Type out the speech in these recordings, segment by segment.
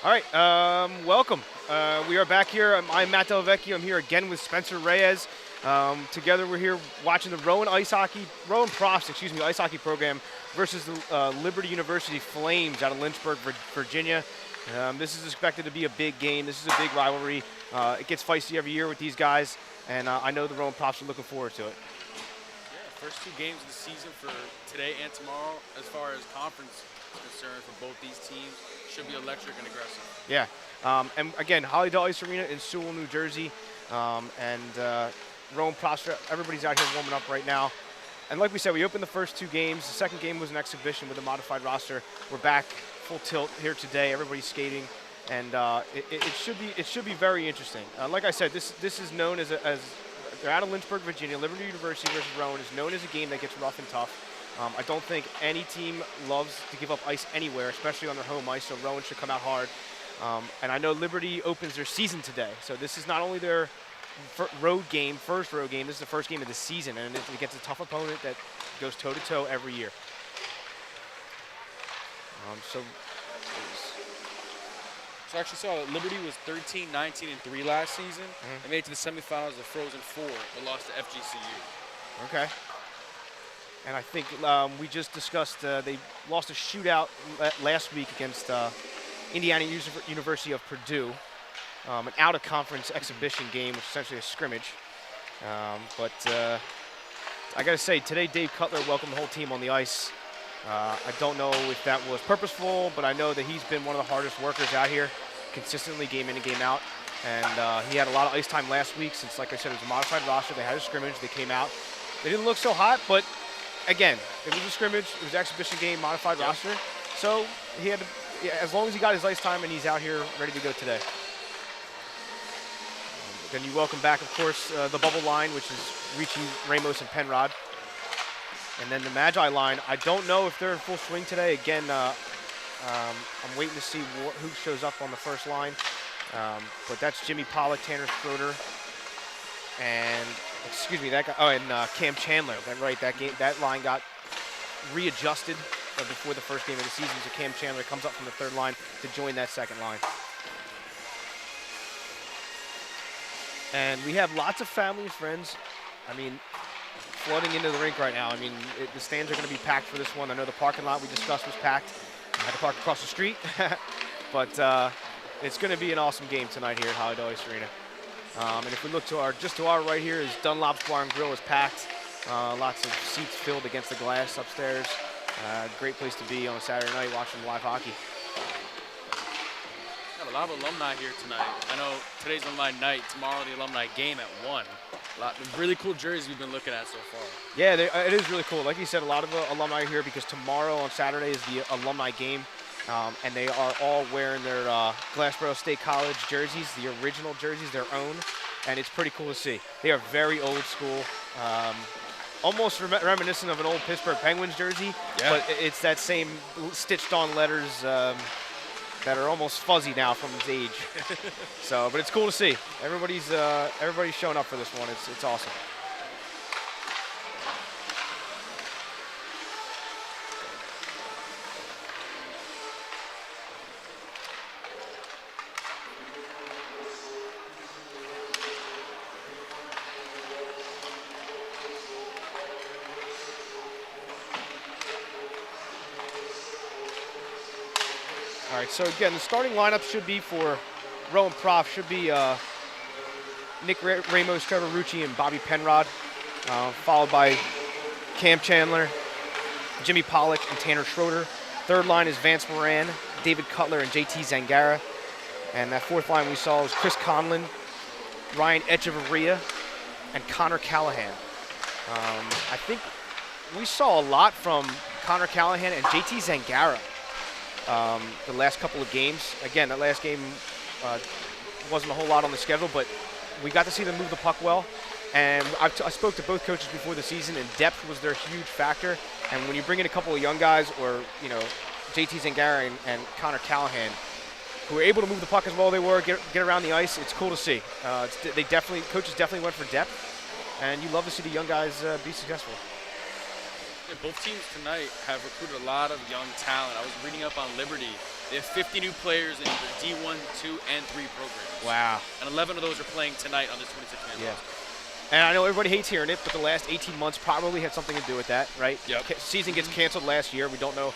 All right, welcome. We are back here. I'm Matt Delvecchio. I'm here again with Spencer Reyes. Together, we're here watching the Rowan Profs, ice hockey program versus the Liberty University Flames out of Lynchburg, Virginia. This is expected to be a big game. This is a big rivalry. It gets feisty every year with these guys, and I know the Rowan Profs are looking forward to it. Yeah, first two games of the season for today and tomorrow, as far as conference is concerned, for both these teams, should be electric and aggressive. Yeah, and again, Hollydale Ice Arena in Sewell, New Jersey, and Rome Prosper. Everybody's out here warming up right now. And like we said, we opened the first two games. The second game was an exhibition with a modified roster. We're back full tilt here today. Everybody's skating, and it should be very interesting. Like I said, this is known as they're out of Lynchburg, Virginia. Liberty University versus Rowan is known as a game that gets rough and tough. I don't think any team loves to give up ice anywhere, especially on their home ice, so Rowan should come out hard. And I know Liberty opens their season today, so this is not only their first road game, this is the first game of the season, and it gets a tough opponent that goes toe-to-toe every year. So I actually saw that Liberty was 13, 19, and 3 last season. They made it to the semifinals of Frozen Four, but lost to FGCU. Okay. And I think we just discussed they lost a shootout last week against Indiana University of Purdue, an out-of-conference exhibition game, which is essentially a scrimmage. But I got to say, today Dave Cutler welcomed the whole team on the ice. I don't know if that was purposeful, but I know that he's been one of the hardest workers out here, consistently game in and game out. And he had a lot of ice time last week since, like I said, it was a modified roster. They had a scrimmage. They came out. They didn't look so hot, but again, it was a scrimmage. It was an exhibition game, modified roster. So he had to, as long as he got his ice time and he's out here ready to go today. Then you welcome back, of course, the bubble line, which is Ricci, Ramos, and Penrod. And then the Magi line, I don't know if they're in full swing today. Again, I'm waiting to see who shows up on the first line. But that's Jimmy Pollock, Tanner Schroeder, and excuse me, that guy. Oh, and Cam Chandler. That line got readjusted before the first game of the season. So Cam Chandler comes up from the third line to join that second line. And we have lots of family and friends. I mean, flooding into the rink right now. I mean, the stands are going to be packed for this one. I know the parking lot we discussed was packed. I had to park across the street. But it's going to be an awesome game tonight here at Hollydale Ice Arena. And if we look to our right here is Dunlop's Bar and Grill is packed. Lots of seats filled against the glass upstairs. Great place to be on a Saturday night watching live hockey. Got a lot of alumni here tonight. I know today's alumni night. Tomorrow the alumni game at 1. A lot of really cool jerseys we've been looking at so far. Yeah, it is really cool. Like you said, a lot of alumni are here because tomorrow on Saturday is the alumni game. And they are all wearing their Glassboro State College jerseys, the original jerseys, their own. And it's pretty cool to see. They are very old school, almost reminiscent of an old Pittsburgh Penguins jersey. Yeah. But it's that same stitched on letters that are almost fuzzy now from its age. But it's cool to see. Everybody's showing up for this one. It's awesome. All right, so again, the starting lineup should be for Rowan Prof should be Nick Ramos, Trevor Rucci, and Bobby Penrod, followed by Cam Chandler, Jimmy Pollock, and Tanner Schroeder. Third line is Vance Moran, David Cutler, and JT Zangara. And that fourth line we saw was Chris Conlon, Ryan Echevarria, and Connor Callahan. I think we saw a lot from Connor Callahan and JT Zangara the last couple of games. Again, that last game wasn't a whole lot on the schedule, but we got to see them move the puck well. And I spoke to both coaches before the season, and depth was their huge factor. And when you bring in a couple of young guys, or JT Zangara and Connor Callahan, who were able to move the puck as well as they were, get around the ice, it's cool to see. Coaches definitely went for depth, and you love to see the young guys be successful. Yeah, both teams tonight have recruited a lot of young talent. I was reading up on Liberty. They have 50 new players in either D1, 2, and 3 programs. Wow. And 11 of those are playing tonight on this 26-man Yeah. roster. And I know everybody hates hearing it, but the last 18 months probably had something to do with that, right? Yep. Season gets canceled last year. We don't know.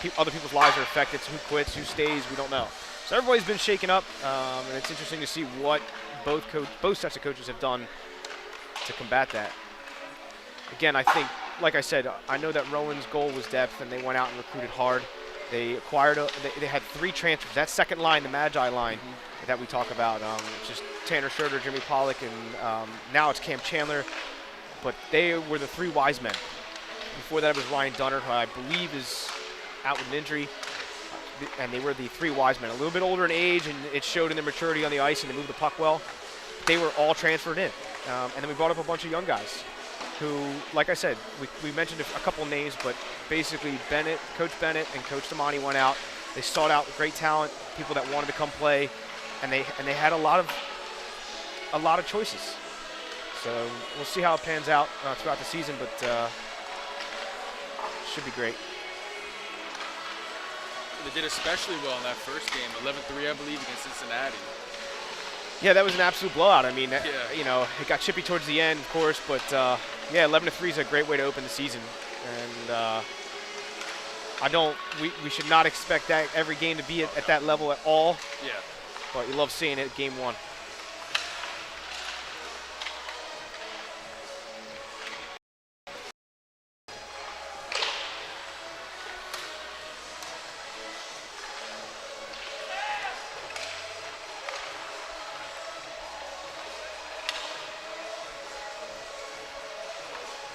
Yep. Other people's lives are affected. Who quits? Who stays? We don't know. So everybody's been shaken up, and it's interesting to see what both sets of coaches have done to combat that. Again, I think, like I said, I know that Rowan's goal was depth, and they went out and recruited hard. They acquired. They had 3 transfers. That second line, the Magi line, that we talk about, just Tanner Schroeder, Jimmy Pollock, and now it's Cam Chandler. But they were the 3 wise men. Before that, it was Ryan Dunner, who I believe is out with an injury. And they were the 3 wise men, a little bit older in age, and it showed in their maturity on the ice, and they moved the puck well. They were all transferred in. And then we brought up a bunch of young guys who, like I said, we mentioned a couple names, but basically Coach Bennett and Coach Damani went out. They sought out great talent, people that wanted to come play, and they had a lot of choices. So we'll see how it pans out throughout the season, but should be great. They did especially well in that first game, 11-3, I believe, against Cincinnati. Yeah, that was an absolute blowout. I mean, Yeah. you know, it got chippy towards the end, of course, but yeah, 11-3 is a great way to open the season, and we should not expect that every game to be at that level at all. Yeah. But you love seeing it game 1.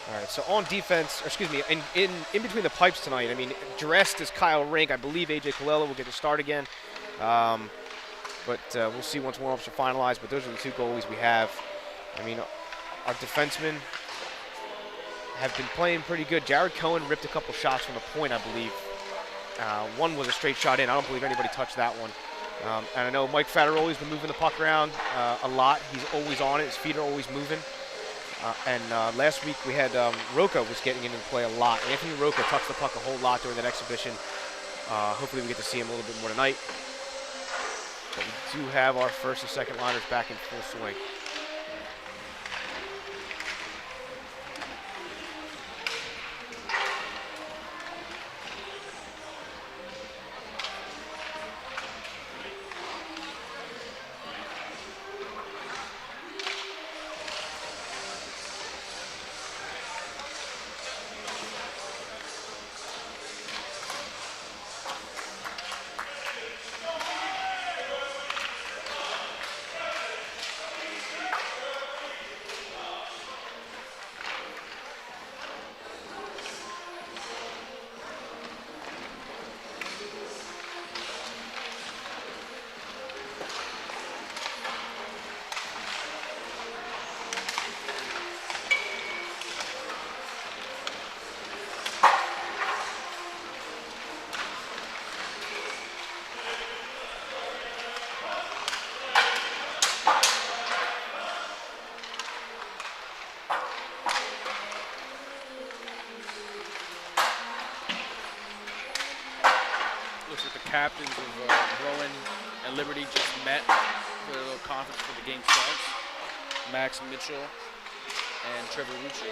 All right, so on defense, or excuse me, in between the pipes tonight, I mean, dressed is Kyle Rink. I believe A.J. Colella will get to start again. But we'll see once warm-ups are finalized. But those are the 2 goalies we have. I mean, our defensemen have been playing pretty good. Jared Cohen ripped a couple shots from the point, I believe. One was a straight shot in. I don't believe anybody touched that one. And I know Mike Fattaroli's been moving the puck around a lot. He's always on it. His feet are always moving. And last week we had Roca was getting into play a lot. Anthony Roca touched the puck a whole lot during that exhibition. Hopefully we get to see him a little bit more tonight. But we do have our first and second liners back in full swing. Looks like the captains of Rowan and Liberty just met for a little conference before the game starts. Max Mitchell and Trevor Rucci.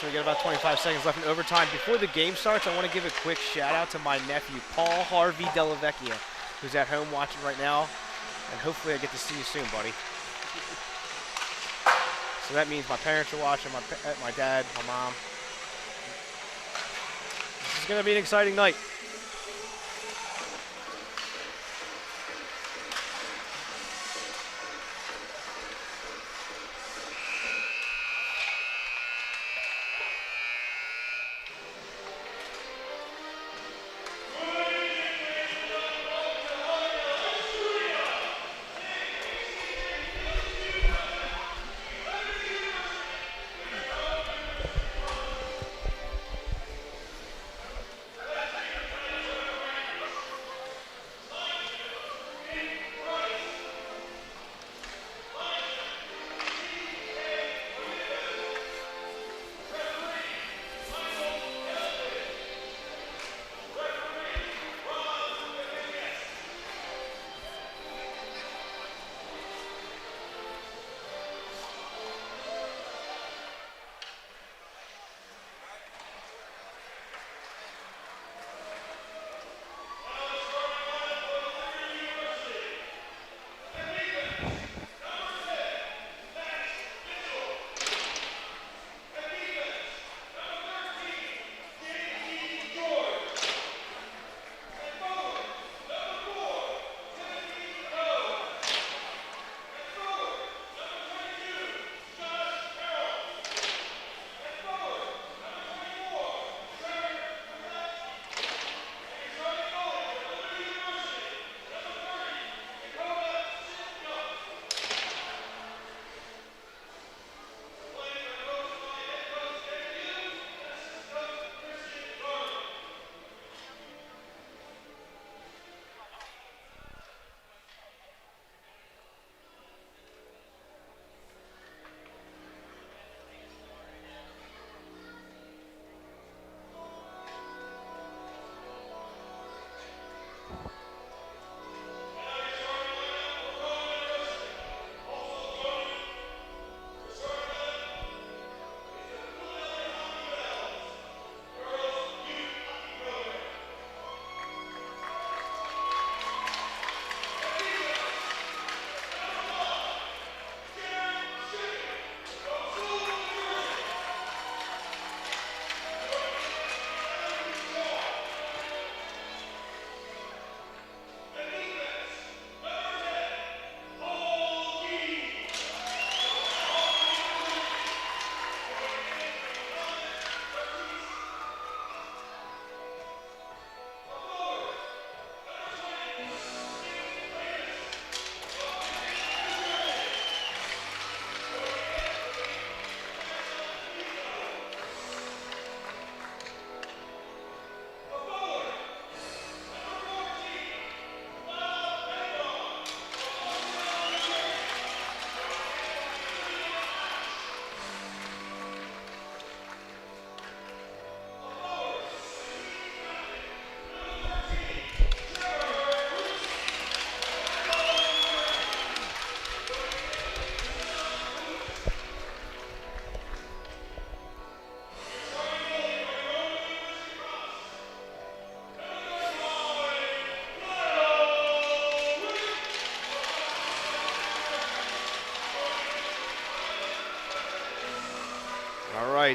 So we got about 25 seconds left in overtime. Before the game starts, I want to give a quick shout out to my nephew, Paul Harvey Delavecchia, who's at home watching right now. And hopefully I get to see you soon, buddy. So that means my parents are watching, my dad, my mom. This is going to be an exciting night.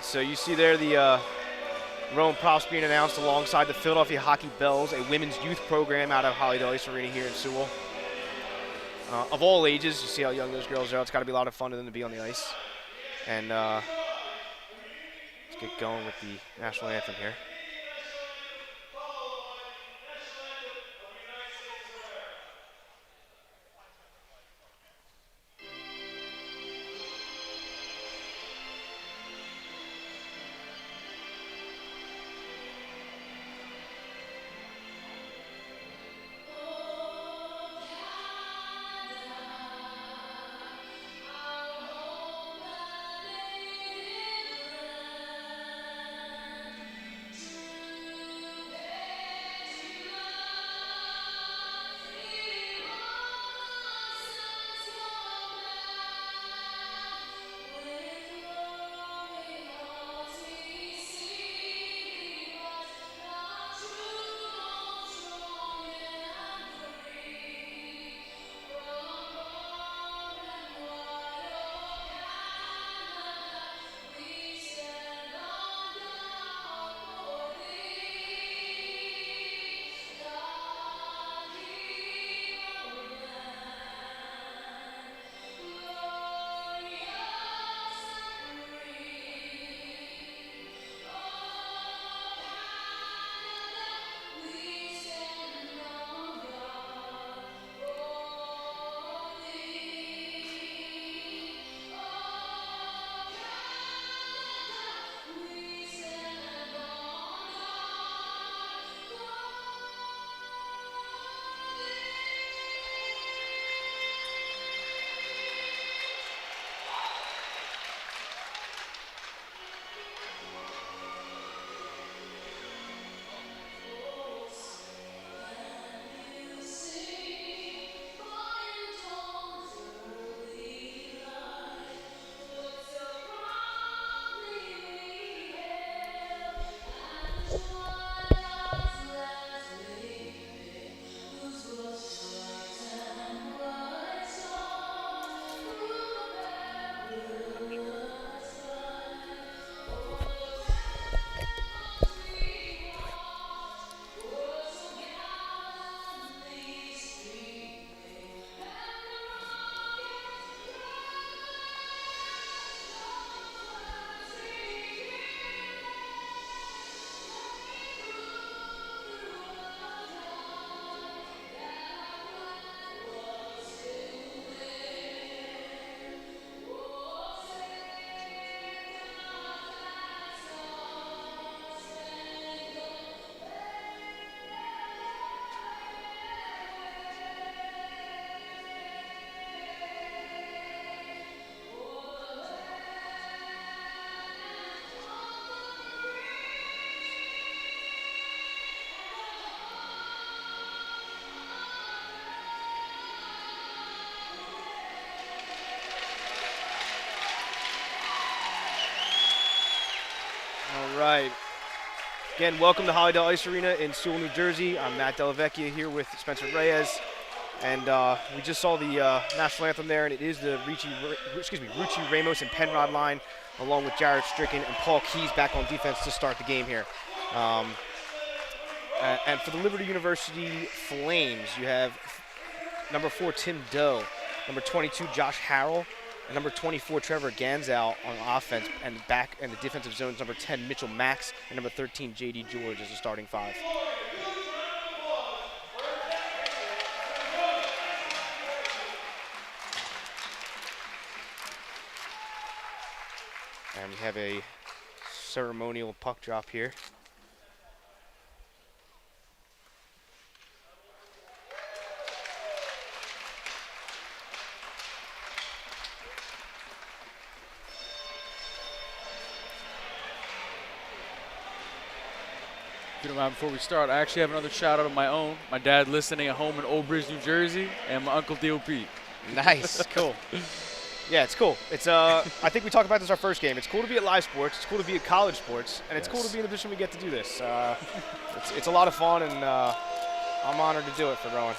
so you see there the Rowan Props being announced alongside the Philadelphia Hockey Bells, a women's youth program out of Hollydale Ice Arena here in Sewell. Of all ages, you see how young those girls are. It's got to be a lot of fun for them to be on the ice. And let's get going with the national anthem here. All right. Again, welcome to Hollydale Ice Arena in Sewell, New Jersey. I'm Matt Delavecchia here with Spencer Reyes. And we just saw the national anthem there, and it is the Rucci Ramos and Penrod line, along with Jared Stricken and Paul Keys back on defense to start the game here. And for the Liberty University Flames, you have number 4, Tim Doe, number 22, Josh Harrell, and number 24, Trevor Ganzow on offense, and back in the defensive zones, number 10, Mitchell Max, and number 13, J.D. George as a starting five. And we have a ceremonial puck drop here. If you don't mind, before we start, I actually have another shout out of my own. My dad listening at home in Old Bridge, New Jersey, and my uncle D.O.P. Nice, cool. Yeah, it's cool. It's I think we talked about this our first game. It's cool to be at live sports. It's cool to be at college sports, and it's cool to be in the position we get to do this. It's a lot of fun, and I'm honored to do it for Rowan.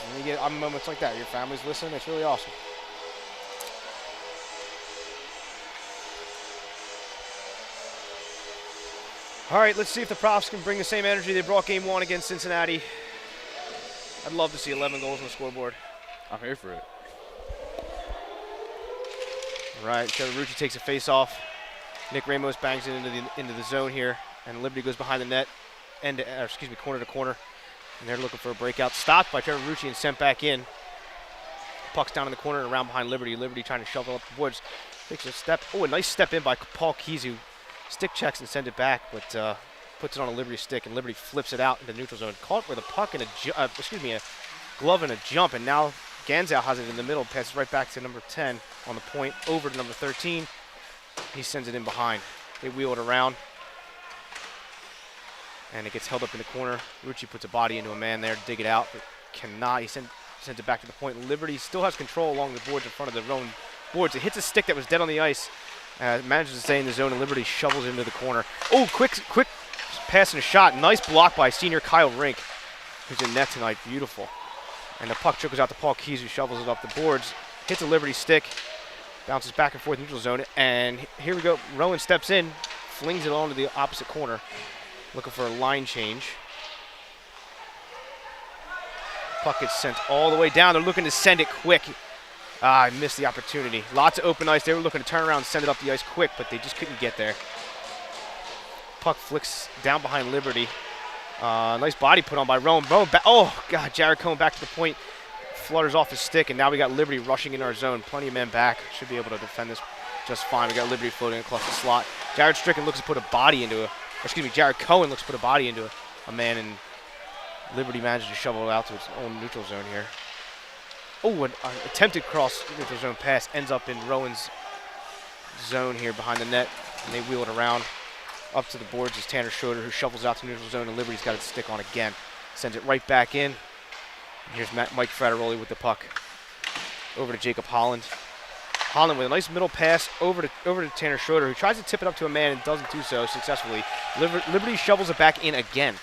And you get moments like that. Your family's listening. It's really awesome. All right, let's see if the Profs can bring the same energy they brought game 1 against Cincinnati. I'd love to see 11 goals on the scoreboard. I'm here for it. All right, Rucci takes a face-off. Nick Ramos bangs it into the zone here, and Liberty goes behind the net, corner to corner. And they're looking for a breakout. Stopped by Rucci and sent back in. Puck's down in the corner and around behind Liberty. Liberty trying to shovel up the boards. Takes a step. Oh, a nice step in by Paul Keys, who stick checks and sends it back, but puts it on a Liberty stick, and Liberty flips it out into the neutral zone. Caught with a puck and a glove and a jump, and now Ganzow has it in the middle. Passes right back to number 10 on the point, over to number 13. He sends it in behind. They wheel it around, and it gets held up in the corner. Rucci puts a body into a man there to dig it out, but cannot. He sends it back to the point. Liberty still has control along the boards in front of their own boards. It hits a stick that was dead on the ice. Manages to stay in the zone, and Liberty shovels it into the corner. Oh, quick pass and a shot. Nice block by senior Kyle Rink, who's in net tonight. Beautiful. And the puck trickles out to Paul Keys, who shovels it up the boards. Hits a Liberty stick. Bounces back and forth neutral zone. And here we go. Rowan steps in, flings it onto the opposite corner. Looking for a line change. Puck gets sent all the way down. They're looking to send it quick. I missed the opportunity. Lots of open ice. They were looking to turn around and send it up the ice quick, but they just couldn't get there. Puck flicks down behind Liberty. Nice body put on by Rowan. Oh, God, Jared Cohen back to the point. Flutters off his stick, and now we got Liberty rushing in our zone. Plenty of men back. Should be able to defend this just fine. We got Liberty floating across the slot. Jared Cohen looks to put a body into a man, and Liberty manages to shovel it out to its own neutral zone here. Oh, an attempted cross neutral zone pass ends up in Rowan's zone here behind the net, and they wheel it around up to the boards. Is Tanner Schroeder, who shovels out to neutral zone, and Liberty's got its stick on again. Sends it right back in. And here's Mike Frateroli with the puck over to Jacob Holland. Holland with a nice middle pass over to Tanner Schroeder, who tries to tip it up to a man and doesn't do so successfully. Liberty shovels it back in again.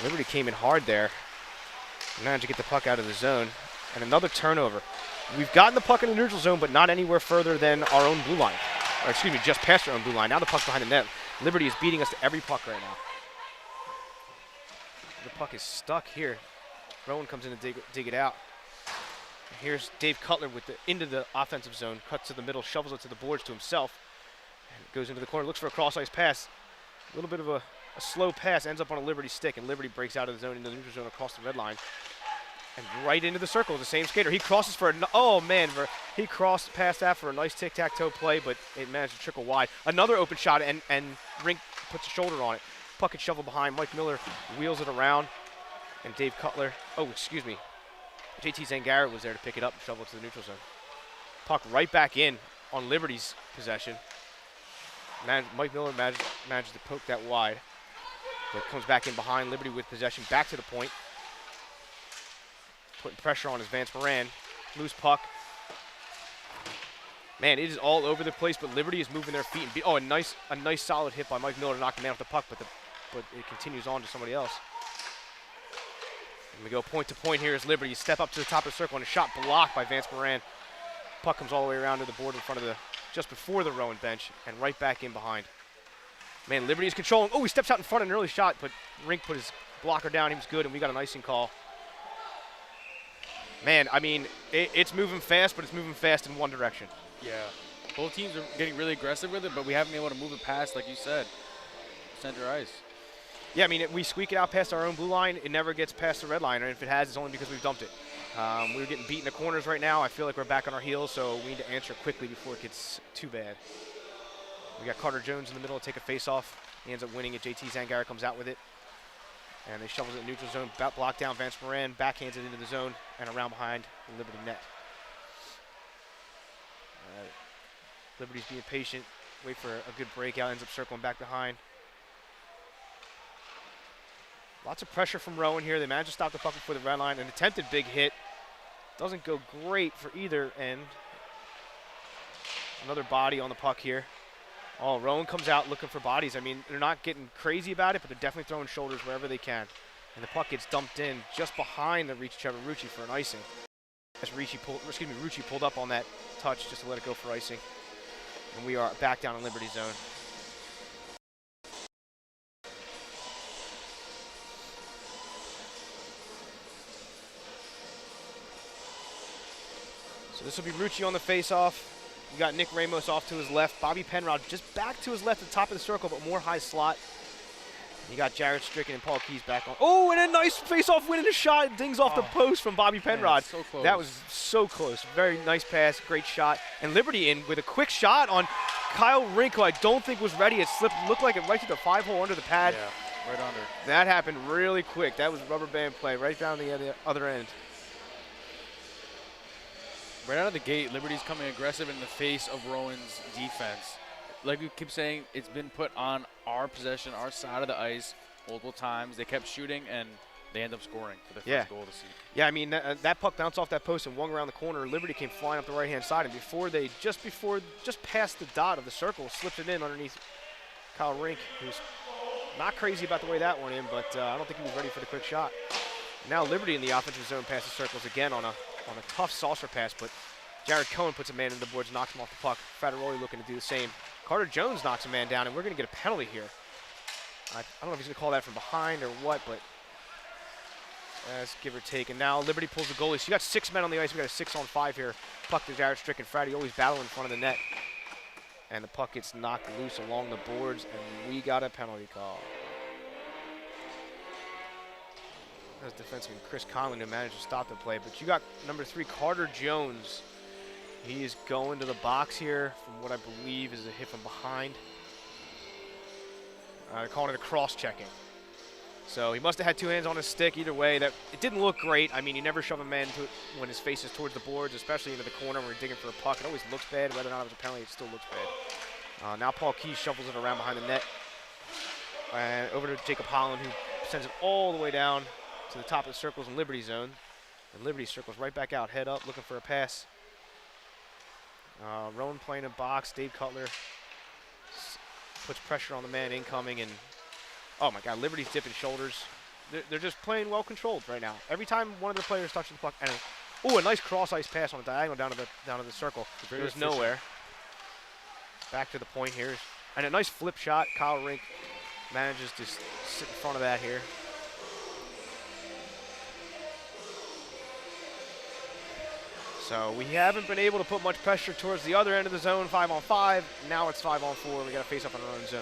Liberty came in hard there. Managed to get the puck out of the zone. And another turnover. We've gotten the puck in the neutral zone, but not anywhere further than our own blue line. Or excuse me, just past our own blue line. Now the puck's behind the net. Liberty is beating us to every puck right now. The puck is stuck here. Rowan comes in to dig it out. And here's Dave Cutler into the offensive zone. Cuts to the middle, shovels it to the boards to himself. And goes into the corner, looks for a cross-ice pass. A little bit of a slow pass, ends up on a Liberty stick, and Liberty breaks out of the zone into the neutral zone across the red line. And right into the circle, the same skater. He crosses he crossed past that for a nice tic-tac-toe play, but it managed to trickle wide. Another open shot, and Rink puts a shoulder on it. Puck is shoveled behind. Mike Miller wheels it around, and Dave Cutler, JT Zangara was there to pick it up and shovel it to the neutral zone. Puck right back in on Liberty's possession. Mike Miller managed to poke that wide. But comes back in behind. Liberty with possession back to the point. Putting pressure on his Vance Moran. Loose puck. Man, it is all over the place, but Liberty is moving their feet. A nice solid hit by Mike Miller to knock the man off the puck, but it continues on to somebody else. And we go point to point here as Liberty step up to the top of the circle, and a shot blocked by Vance Moran. Puck comes all the way around to the board in front of just before the Rowan bench, and right back in behind. Man, Liberty is controlling. Oh, he steps out in front of an early shot, but Rink put his blocker down. He was good, and we got an icing call. Man, I mean, it's moving fast, but it's moving fast in one direction. Yeah. Both teams are getting really aggressive with it, but we haven't been able to move it past, like you said, center ice. Yeah, I mean, we squeak it out past our own blue line. It never gets past the red line, and if it has, it's only because we've dumped it. We're getting beat in the corners right now. I feel like we're back on our heels, so we need to answer quickly before it gets too bad. We got Carter Jones in the middle to take a face-off. He ends up winning it. JT Zangara comes out with it. And they shovels it in neutral zone. Block down Vance Moran. Backhands it into the zone and around behind the Liberty net. All right. Liberty's being patient. Wait for a good breakout. Ends up circling back behind. Lots of pressure from Rowan here. They manage to stop the puck before the red line. An attempted big hit. Doesn't go great for either end. Another body on the puck here. Oh, Rowan comes out looking for bodies. I mean, they're not getting crazy about it, but they're definitely throwing shoulders wherever they can. And the puck gets dumped in just behind the reach of Trevor Rucci for an icing. As Rucci pulled up on that touch just to let it go for icing. And we are back down in Liberty zone. So this will be Rucci on the face-off. You got Nick Ramos off to his left. Bobby Penrod just back to his left at the top of the circle, but more high slot. You got Jared Stricken and Paul Keys back on. Oh, and a nice face-off win and a shot. It dings off the post from Bobby Penrod. Man, so close. That was so close. Very nice pass, great shot. And Liberty in with a quick shot on Kyle Rink, who I don't think was ready. It slipped, looked like it right to the 5-hole under the pad. Yeah, right under. That happened really quick. That was rubber band play right down the other end. Right out of the gate, Liberty's coming aggressive in the face of Rowan's defense. Like we keep saying, it's been put on our possession, our side of the ice multiple times. They kept shooting, and they end up scoring for the first goal of the season. Yeah, I mean, that puck bounced off that post and wung around the corner. Liberty came flying up the right-hand side, and just past the dot of the circle, slipped it in underneath Kyle Rink, who's not crazy about the way that went in, but I don't think he was ready for the quick shot. Now Liberty in the offensive zone past the circles again on a tough saucer pass, but Jared Cohen puts a man in the boards, knocks him off the puck. Frattaroli looking to do the same. Carter Jones knocks a man down, and we're going to get a penalty here. I don't know if he's going to call that from behind or what, but that's give or take. And now Liberty pulls the goalie. So you got 6 men on the ice. We got a 6-on-5 here. Puck to Jared Stricken. Fratty always battling in front of the net. And the puck gets knocked loose along the boards, and we got a penalty call. That was defenseman Chris Conlon who managed to stop the play. But you got number 3, Carter Jones. He is going to the box here from what I believe is a hit from behind. They're calling it a cross-checking. So he must have had 2 hands on his stick. Either way, it didn't look great. I mean, you never shove a man when his face is towards the boards, especially into the corner when you're digging for a puck. It always looks bad. Whether or not it was a penalty, it still looks bad. Now Paul Keys shuffles it around behind the net. And over to Jacob Holland, who sends it all the way down to the top of the circles in Liberty zone. And Liberty circles right back out, head up, looking for a pass. Rowan playing a box. Dave Cutler puts pressure on the man incoming, and oh my God, Liberty's dipping shoulders. They're just playing well controlled right now. Every time one of the players touches the puck, and a nice cross ice pass on the diagonal down to the circle. It was nowhere. Back to the point here, and a nice flip shot. Kyle Rink manages to sit in front of that here. So we haven't been able to put much pressure towards the other end of the zone, 5-on-5. Now it's 5-on-4. We got to face up on our own zone.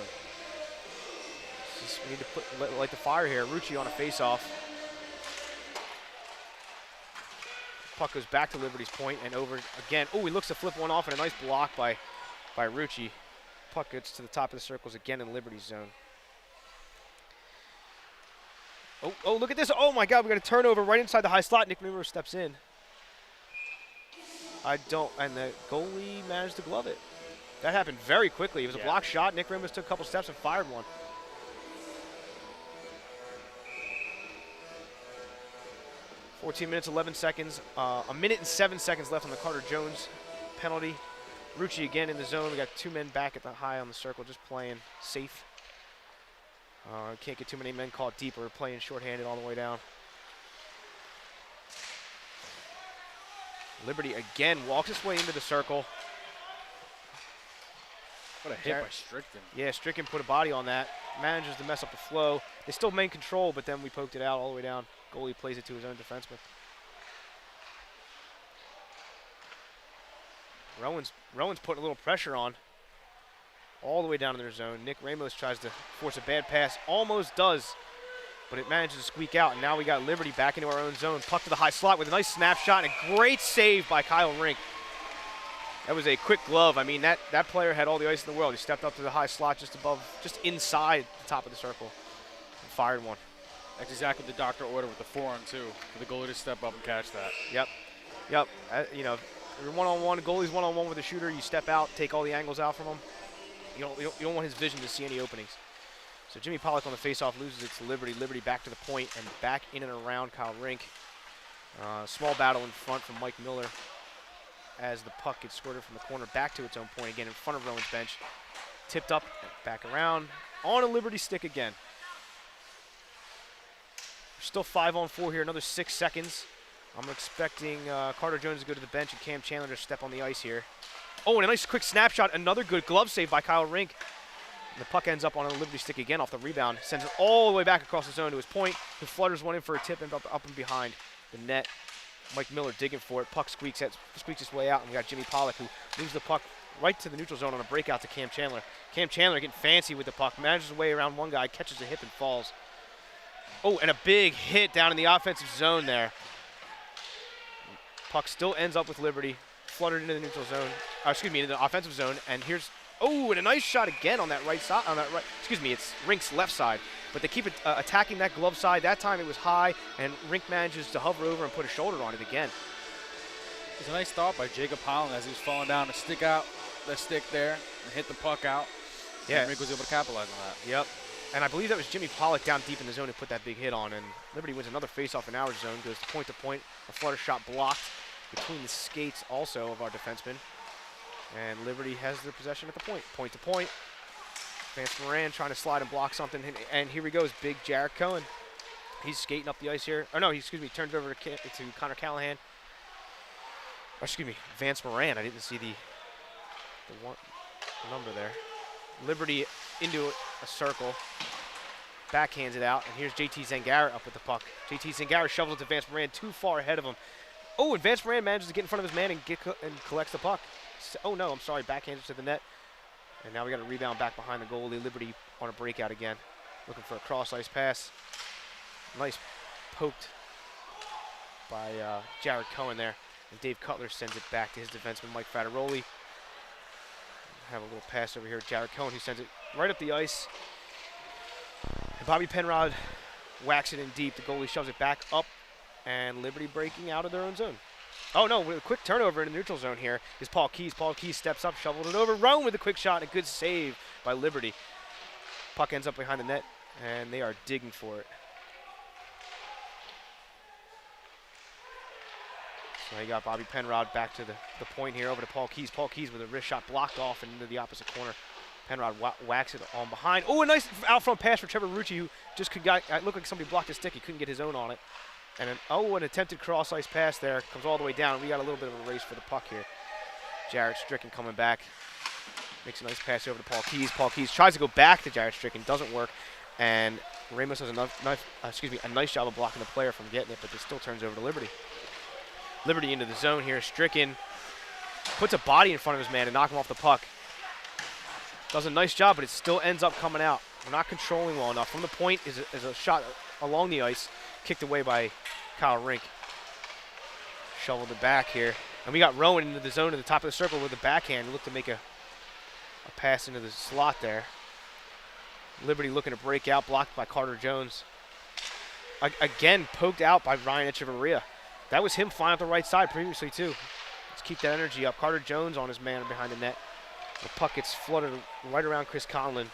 We need to light the fire here. Rucci on a face-off. Puck goes back to Liberty's point and over again. Oh, he looks to flip one off, and a nice block by Rucci. Puck gets to the top of the circles again in Liberty's zone. Oh, look at this. Oh my God, we got a turnover right inside the high slot. Nick Ramos steps in. And the goalie managed to glove it. That happened very quickly. It was a block shot. Nick Ramos took a couple steps and fired one. $14 minutes, 11 seconds. A minute and 7 seconds left on the Carter Jones penalty. Rucci again in the zone. We got 2 men back at the high on the circle, just playing safe. Can't get too many men caught deep. We're playing shorthanded all the way down. Liberty again walks its way into the circle. What a hit by Stricken. Yeah, Stricken put a body on that. Manages to mess up the flow. They still maintain control, but then we poked it out all the way down. Goalie plays it to his own defenseman. Rowan's putting a little pressure on. All the way down in their zone. Nick Ramos tries to force a bad pass. Almost does. But it manages to squeak out, and now we got Liberty back into our own zone. Puck to the high slot with a nice snapshot and a great save by Kyle Rink. That was a quick glove. I mean, that player had all the ice in the world. He stepped up to the high slot just inside the top of the circle and fired one. That's exactly what the doctor ordered with the 4-on-2, for the goalie to step up and catch that. Yep. You know, you're one-on-one, goalie's one-on-one with a shooter. You step out, take all the angles out from him. You don't want his vision to see any openings. So Jimmy Pollock on the faceoff loses it to Liberty. Liberty back to the point and back in and around Kyle Rink. Small battle in front from Mike Miller as the puck gets squirted from the corner back to its own point again in front of Rowan's bench. Tipped up, back around, on a Liberty stick again. We're still 5-on-4 here, another 6 seconds. I'm expecting Carter Jones to go to the bench and Cam Chandler to step on the ice here. Oh, and a nice quick snapshot. Another good glove save by Kyle Rink. And the puck ends up on a Liberty stick again off the rebound. Sends it all the way back across the zone to his point. Who flutters one in for a tip and up and behind the net. Mike Miller digging for it. Puck squeaks its way out, and we got Jimmy Pollock who moves the puck right to the neutral zone on a breakout to Cam Chandler. Cam Chandler getting fancy with the puck, manages his way around one guy, catches a hip and falls. Oh, and a big hit down in the offensive zone there. Puck still ends up with Liberty, fluttered into the neutral zone, into the offensive zone, and here's, and a nice shot again on that right side, it's Rink's left side. But they keep attacking that glove side. That time it was high, and Rink manages to hover over and put a shoulder on it again. It's a nice thought by Jacob Holland as he was falling down to stick out the stick there and hit the puck out. Yeah. And Rink was able to capitalize on that. Yep. And I believe that was Jimmy Pollock down deep in the zone who put that big hit on. And Liberty wins another face-off in our zone, goes to point. A flutter shot blocked between the skates also of our defenseman. And Liberty has their possession at the point to point. Vance Moran trying to slide and block something, and here he goes, big Jarrett Cohen. He's skating up the ice here. Oh no, turns over to Connor Callahan. Vance Moran. I didn't see the number there. Liberty into a circle, backhands it out, and here's JT Zangara up with the puck. JT Zangara shovels it to Vance Moran, too far ahead of him. Oh, and Vance Moran manages to get in front of his man and collects the puck. Oh no, I'm sorry, backhands it to the net. And now we got a rebound back behind the goalie. Liberty on a breakout again. Looking for a cross-ice pass. Nice poked by Jared Cohen there. And Dave Cutler sends it back to his defenseman, Mike Fattaroli. Have a little pass over here. Jared Cohen who sends it right up the ice. And Bobby Penrod whacks it in deep. The goalie shoves it back up. And Liberty breaking out of their own zone. Oh no, with a quick turnover in the neutral zone here is Paul Keys. Paul Keys steps up, shoveled it over. Rowan with a quick shot and a good save by Liberty. Puck ends up behind the net, and they are digging for it. So you got Bobby Penrod back to the point here, over to Paul Keys. Paul Keys with a wrist shot blocked off and into the opposite corner. Penrod whacks it on behind. Oh, a nice out front pass for Trevor Rucci, who just it looked like somebody blocked his stick. He couldn't get his own on it. And an attempted cross-ice pass there. Comes all the way down. We got a little bit of a race for the puck here. Jarrett Stricken coming back. Makes a nice pass over to Paul Keys. Paul Keys tries to go back to Jarrett Stricken. Doesn't work. And Ramos does a nice job of blocking the player from getting it, but it still turns over to Liberty. Liberty into the zone here. Stricken puts a body in front of his man to knock him off the puck. Does a nice job, but it still ends up coming out. We're not controlling well enough. From the point is a shot along the ice, kicked away by Kyle Rink. Shoveled it back here. And we got Rowan into the zone at the top of the circle with a backhand. Looked to make a pass into the slot there. Liberty looking to break out, blocked by Carter Jones. Again, poked out by Ryan Echeverria. That was him flying up the right side previously, too. Let's keep that energy up. Carter Jones on his man behind the net. The puck gets flooded right around Chris Conlon.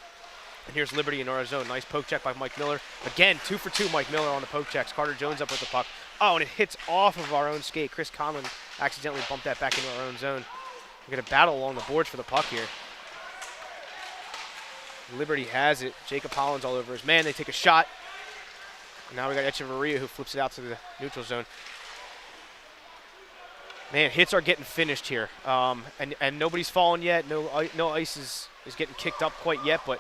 And here's Liberty in our zone. Nice poke check by Mike Miller. Again, 2 for 2 Mike Miller on the poke checks. Carter Jones up with the puck. Oh, and it hits off of our own skate. Chris Conlon accidentally bumped that back into our own zone. We're going to battle along the boards for the puck here. Liberty has it. Jacob Holland's all over his man. They take a shot. And now we got Echeverria who flips it out to the neutral zone. Man, hits are getting finished here. And nobody's fallen yet. No ice is getting kicked up quite yet, but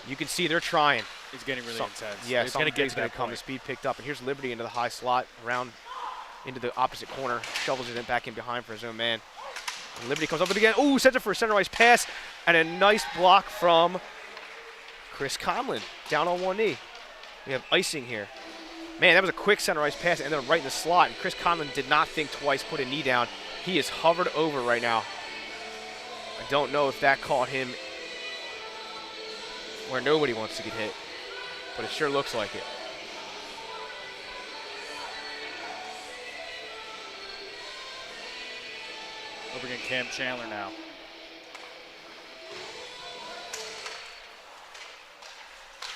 you can see they're trying. It's getting really intense. Yeah, something's going to come. The speed picked up, and here's Liberty into the high slot, around into the opposite corner, shovels it in back in behind for his own man. And Liberty comes up with it again. Ooh, sends it for a center ice pass, and a nice block from Chris Conlon, down on one knee. We have icing here. Man, that was a quick center ice pass, and then right in the slot, and Chris Conlon did not think twice, put a knee down. He is hovered over right now. I don't know if that caught him where nobody wants to get hit, but it sure looks like it. Over against Cam Chandler now.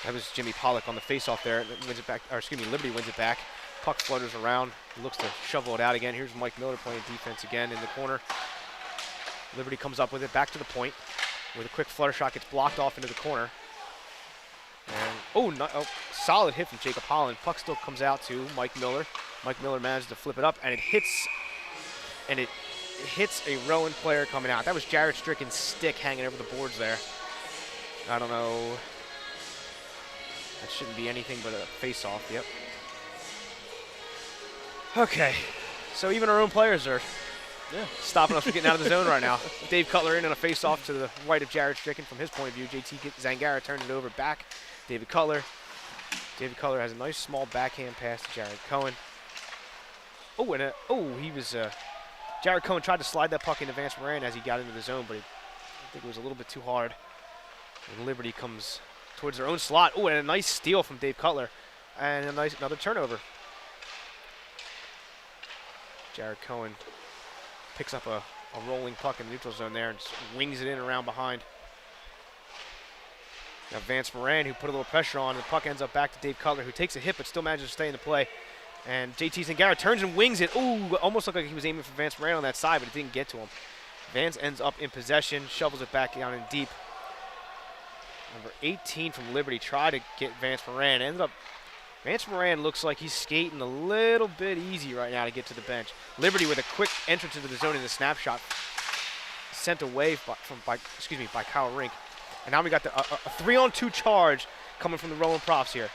That was Jimmy Pollock on the faceoff there. Wins it back, or excuse me, Liberty wins it back. Puck flutters around. He looks to shovel it out again. Here's Mike Miller playing defense again in the corner. Liberty comes up with it back to the point. With a quick flutter shot, gets blocked off into the corner. And solid hit from Jacob Holland. Puck still comes out to Mike Miller. Mike Miller manages to flip it up, and it hits a Rowan player coming out. That was Jarrett Stricken's stick hanging over the boards there. I don't know. That shouldn't be anything but a face-off. Yep. Okay. So even our own players are Yeah. stopping us from getting out of the zone right now. Dave Cutler in on a face-off to the right of Jared Stricken from his point of view. JT Zangara turns it over back. David Cutler. David Cutler has a nice small backhand pass to Jared Cohen. Oh, and he was Jared Cohen tried to slide that puck into Vance Moran as he got into the zone, but I think it was a little bit too hard. And Liberty comes towards their own slot. Oh, and a nice steal from Dave Cutler, and another turnover. Jared Cohen picks up a rolling puck in the neutral zone there and just wings it in around behind. Now Vance Moran, who put a little pressure on, and the puck ends up back to Dave Cutler, who takes a hit but still manages to stay in the play. And JT Zangara turns and wings it. Ooh, almost looked like he was aiming for Vance Moran on that side, but it didn't get to him. Vance ends up in possession, shovels it back down in deep. Number 18 from Liberty tried to get Vance Moran. Vance Moran looks like he's skating a little bit easy right now to get to the bench. Liberty with a quick entrance into the zone in the snapshot, sent away by Kyle Rink. And now we got a 3-on-2 charge coming from the Rowan Profs here.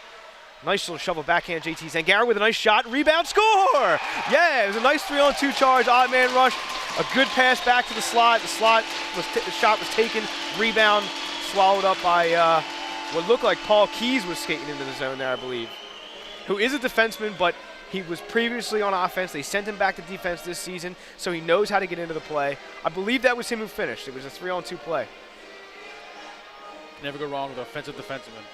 Nice little shovel backhand, JT Zangara with a nice shot, rebound, score! Yeah, it was a nice 3-on-2 charge, odd man rush, a good pass back to the slot. The shot was taken, rebound swallowed up by what looked like Paul Keys was skating into the zone there, I believe, who is a defenseman, but he was previously on offense. They sent him back to defense this season, so he knows how to get into the play. I believe that was him who finished. It was a 3-on-2 play. Never go wrong with offensive defenseman.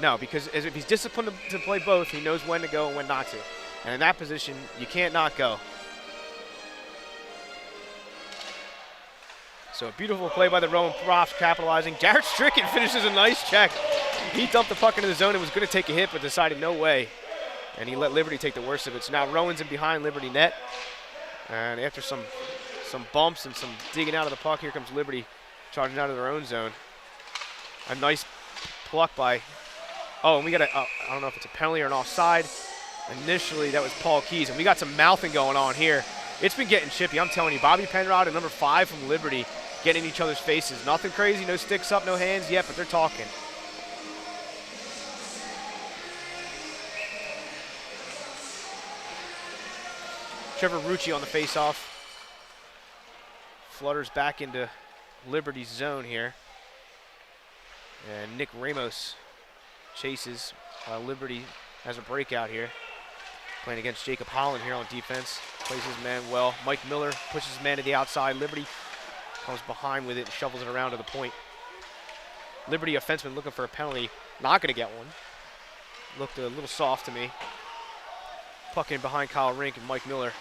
No, because if he's disciplined to play both, he knows when to go and when not to. And in that position, you can't not go. So a beautiful play by the Rowan Profs, capitalizing. Jared Stricken finishes a nice check. He dumped the puck into the zone and was going to take a hit, but decided no way. And he let Liberty take the worst of it. So now Rowan's in behind Liberty net. And after some bumps and some digging out of the puck, here comes Liberty charging out of their own zone. A nice pluck by, and we got I don't know if it's a penalty or an offside. Initially, that was Paul Keys, and we got some mouthing going on here. It's been getting chippy, I'm telling you. Bobby Penrod and number 5 from Liberty getting in each other's faces. Nothing crazy, no sticks up, no hands yet, but they're talking. Trevor Rucci on the faceoff. Flutters back into Liberty's zone here. And Nick Ramos chases while Liberty has a breakout here. Playing against Jacob Holland here on defense. Plays his man well. Mike Miller pushes his man to the outside. Liberty comes behind with it and shovels it around to the point. Liberty offenseman looking for a penalty. Not going to get one. Looked a little soft to me. Puck in behind Kyle Rink, and Mike Miller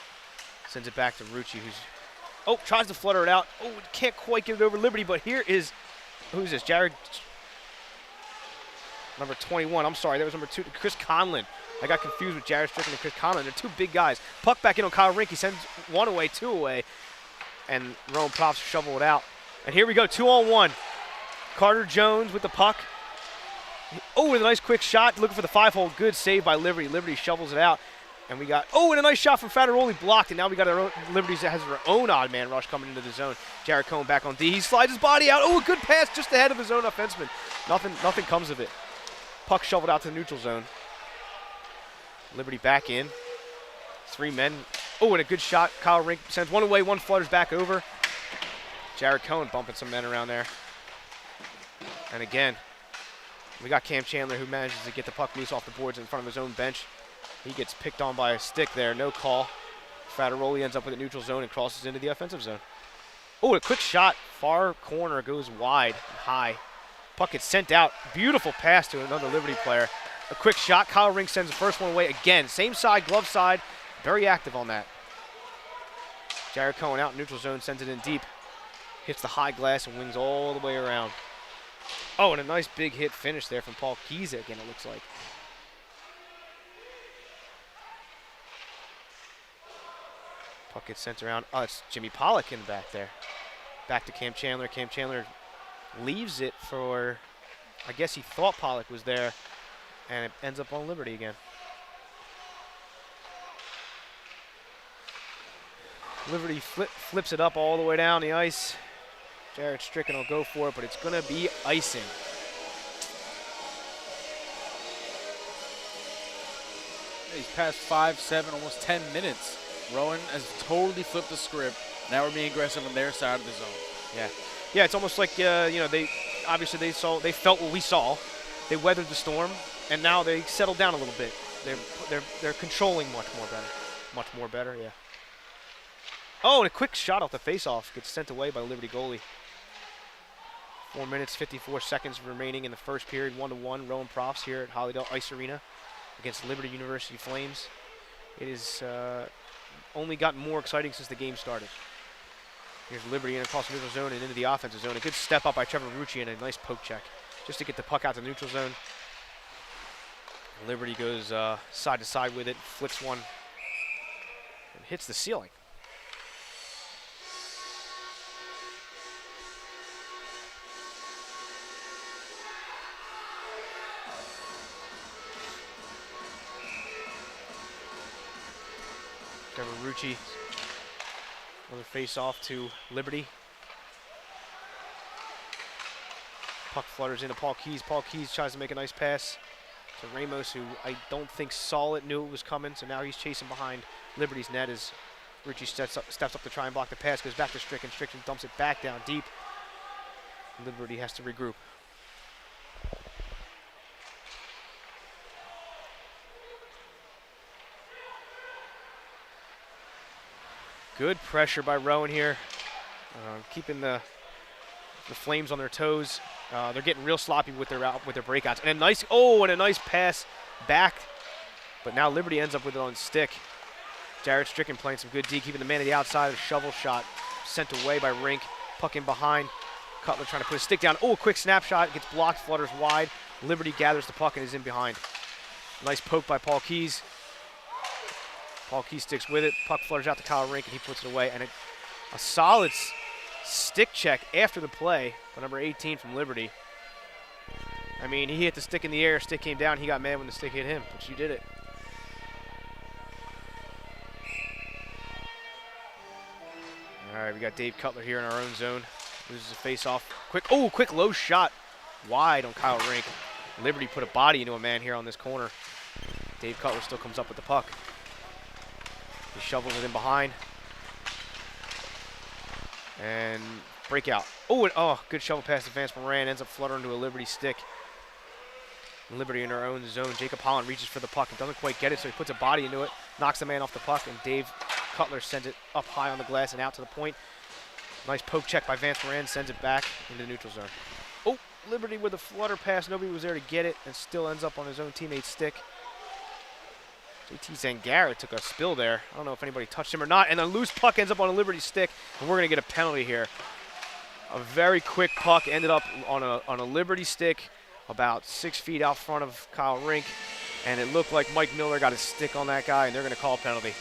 sends it back to Rucci, who's tries to flutter it out. Can't quite get it over Liberty, but here is, who's this? Jared, number 21. I'm sorry, that was number 2, Chris Conlon. I got confused with Jared Stricken and Chris Conlon. They're two big guys. Puck back in on Kyle Rink. He sends one away, 2 away, and Rowan Profs shovel it out. And here we go, 2-on-1. Carter Jones with the puck. With a nice quick shot, looking for the 5-hole. Good save by Liberty. Liberty shovels it out. And we got, and a nice shot from Fadaroli blocked, and now we got our own, Liberty has their own odd man rush coming into the zone. Jared Cohen back on D. He slides his body out. A good pass just ahead of his own offenseman. Nothing comes of it. Puck shoveled out to the neutral zone. Liberty back in. 3 men. And a good shot. Kyle Rink sends one away, one flutters back over. Jared Cohen bumping some men around there. And again, we got Cam Chandler, who manages to get the puck loose off the boards in front of his own bench. He gets picked on by a stick there, no call. Fadaroli ends up with a neutral zone and crosses into the offensive zone. A quick shot, far corner, goes wide and high. Puck gets sent out, beautiful pass to another Liberty player. A quick shot, Kyle Rink sends the first one away again. Same side, glove side, very active on that. Jared Cohen out in neutral zone, sends it in deep. Hits the high glass and wings all the way around. And a nice big hit finish there from Paul Keys again, it looks like. Puck gets sent around. It's Jimmy Pollock in the back there. Back to Cam Chandler. Cam Chandler leaves it for, I guess he thought Pollock was there, and it ends up on Liberty again. Liberty flips it up all the way down the ice. Jared Stricken will go for it, but it's going to be icing. He's past 5, 7, almost 10 minutes Rowan has totally flipped the script. Now we're being aggressive on their side of the zone. Yeah. Yeah, it's almost like, they obviously they felt what we saw. They weathered the storm, and now they settled down a little bit. They're controlling much more better, yeah. Oh, and a quick shot off the face-off gets sent away by the Liberty goalie. 4 minutes, 54 seconds remaining in the first period. 1-1, Rowan Profs here at Hollydale Ice Arena against Liberty University Flames. It has only gotten more exciting since the game started. Here's Liberty in across the neutral zone and into the offensive zone. A good step up by Trevor Rucci and a nice poke check just to get the puck out to the neutral zone. Liberty goes side to side with it, flips one, and hits the ceiling. Trevor Rucci, another face-off to Liberty. Puck flutters into Paul Keys. Paul Keys tries to make a nice pass to Ramos, who I don't think saw it, knew it was coming, so now he's chasing behind Liberty's net as Rucci steps up to try and block the pass, goes back to Stricken. Stricken dumps it back down deep. Liberty has to regroup. Good pressure by Rowan here, keeping the Flames on their toes. They're getting real sloppy with their breakouts, and a nice pass back. But now Liberty ends up with it on stick. Jared Stricken playing some good D, keeping the man to the outside. A shovel shot sent away by Rink. Puck in behind. Cutler trying to put a stick down. Oh, a quick snapshot, gets blocked, flutters wide. Liberty gathers the puck and is in behind. Nice poke by Paul Keys. Paul Keys sticks with it. Puck flutters out to Kyle Rink, and he puts it away. And a solid stick check after the play by number 18 from Liberty. I mean, he hit the stick in the air, stick came down, he got mad when the stick hit him, but you did it. All right, we got Dave Cutler here in our own zone. Loses a face-off. Quick low shot wide on Kyle Rink. Liberty put a body into a man here on this corner. Dave Cutler still comes up with the puck. He shovels it in behind. And breakout. Good shovel pass to Vance Moran. Ends up fluttering to a Liberty stick. Liberty in our own zone. Jacob Holland reaches for the puck and doesn't quite get it, so he puts a body into it, knocks the man off the puck, and Dave Cutler sends it up high on the glass and out to the point. Nice poke check by Vance Moran, sends it back into the neutral zone. Oh, Liberty with a flutter pass. Nobody was there to get it, and still ends up on his own teammate's stick. JT Zangara took a spill there. I don't know if anybody touched him or not. And a loose puck ends up on a Liberty stick, and we're going to get a penalty here. A very quick puck ended up on a Liberty stick about 6 feet out front of Kyle Rink, and it looked like Mike Miller got his stick on that guy, and they're going to call a penalty.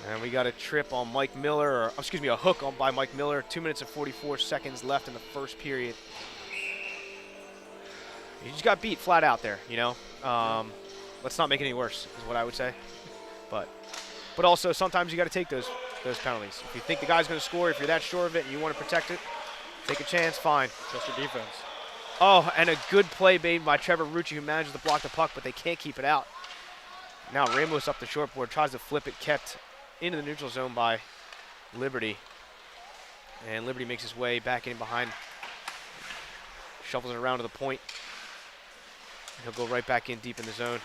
And we got a trip on Mike Miller, or excuse me, a hook on by Mike Miller. 2 minutes and 44 seconds left in the first period. He just got beat flat out there, you know. Let's not make it any worse, is what I would say. But also sometimes you got to take those penalties. If you think the guy's going to score, if you're that sure of it and you want to protect it, take a chance, fine. Trust your defense. Oh, and a good play made by Trevor Rucci, who manages to block the puck, but they can't keep it out. Now Ramos up the short board, tries to flip it, kept into the neutral zone by Liberty. And Liberty makes his way back in behind. Shuffles it around to the point. And he'll go right back in deep in the zone.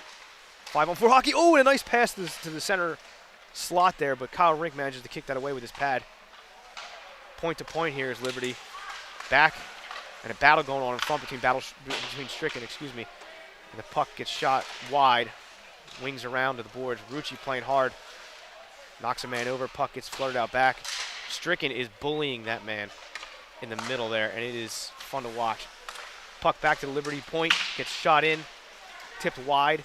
5-on-4 hockey. Oh, and a nice pass to the center slot there, but Kyle Rink manages to kick that away with his pad. Point to point here is Liberty. Back, and a battle going on in front between Stricken, and the puck gets shot wide. Wings around to the boards. Rucci playing hard. Knocks a man over. Puck gets flirted out back. Stricken is bullying that man in the middle there, and it is fun to watch. Puck back to the Liberty point. Gets shot in. Tipped wide.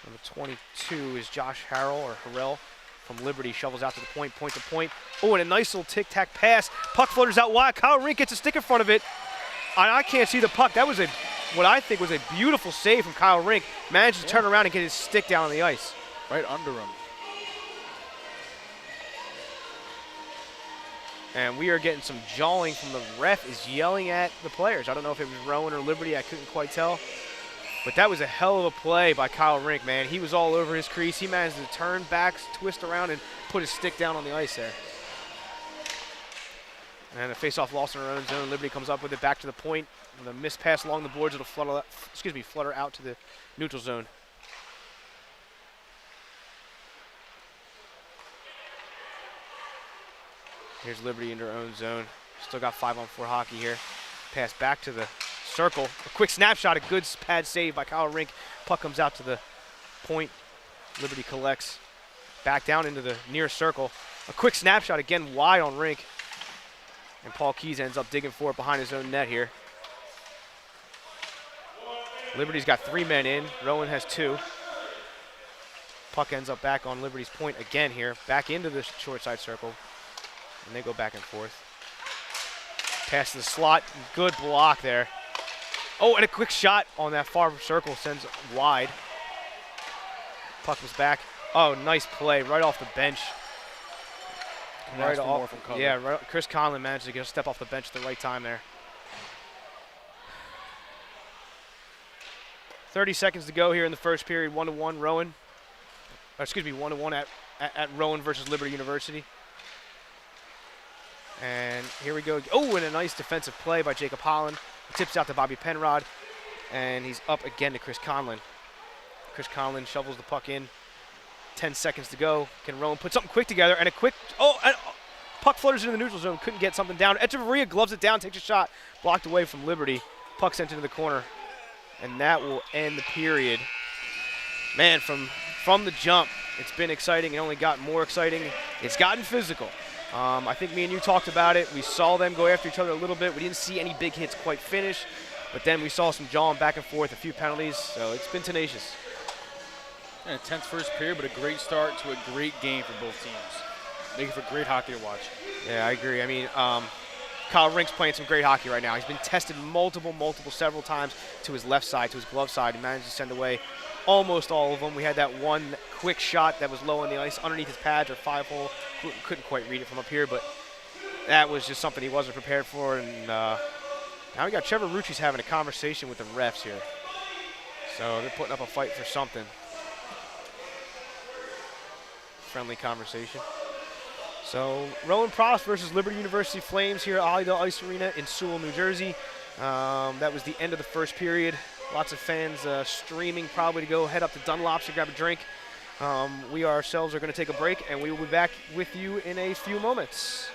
Number 22 is Josh Harrell from Liberty. Shovels out to the point to point. Oh, and a nice little tic-tac pass. Puck flutters out wide. Kyle Rink gets a stick in front of it. I can't see the puck. That was what I think was a beautiful save from Kyle Rink. Managed to turn around and get his stick down on the ice. Right under him. And we are getting some jawing from the ref is yelling at the players. I don't know if it was Rowan or Liberty. I couldn't quite tell. But that was a hell of a play by Kyle Rink, man. He was all over his crease. He managed to turn back, twist around, and put his stick down on the ice there. And a face-off loss in our own zone. Liberty comes up with it back to the point. With a missed pass along the boards, it'll flutter out to the neutral zone. Here's Liberty into our own zone. Still got 5-on-4 hockey here. Pass back to the circle. A quick snapshot, a good pad save by Kyle Rink. Puck comes out to the point. Liberty collects. Back down into the near circle. A quick snapshot again wide on Rink. And Paul Keys ends up digging for it behind his own net here. Liberty's got 3 men in. Rowan has 2. Puck ends up back on Liberty's point again here. Back into the short side circle. And they go back and forth. Pass to the slot. Good block there. Oh, and a quick shot on that far circle sends wide. Puck was back. Oh, nice play right off the bench. Right off from cover. Yeah, right, Chris Conlon managed to get a step off the bench at the right time there. 30 seconds to go here in the first period. 1-1 Rowan. 1-1 at Rowan versus Liberty University. And here we go. Oh, and a nice defensive play by Jacob Holland. Tips out to Bobby Penrod. And he's up again to Chris Conlon. Chris Conlon shovels the puck in. 10 seconds to go. Can Rowan put something quick together? And a quick, puck flutters into the neutral zone. Couldn't get something down. Echeverria gloves it down, takes a shot. Blocked away from Liberty. Puck sent into the corner. And that will end the period. Man, from the jump, it's been exciting. It only got more exciting. It's gotten physical. I think me and you talked about it. We saw them go after each other a little bit. We didn't see any big hits quite finish. But then we saw some jawing back and forth, a few penalties. So it's been tenacious. An intense first period, but a great start to a great game for both teams. Making for great hockey to watch. Yeah, I agree. I mean, Kyle Rink's playing some great hockey right now. He's been tested several times to his left side, to his glove side. He managed to send away almost all of them. We had that one quick shot that was low on the ice underneath his pads or 5-hole. Couldn't quite read it from up here, but that was just something he wasn't prepared for. And now we got Trevor Rucci's having a conversation with the refs here. So they're putting up a fight for something. Friendly conversation. So Rowan Profs versus Liberty University Flames here at Allydale Ice Arena in Sewell, New Jersey. That was the end of the first period. Lots of fans streaming probably to go head up to Dunlop's to grab a drink. We ourselves are going to take a break, and we will be back with you in a few moments.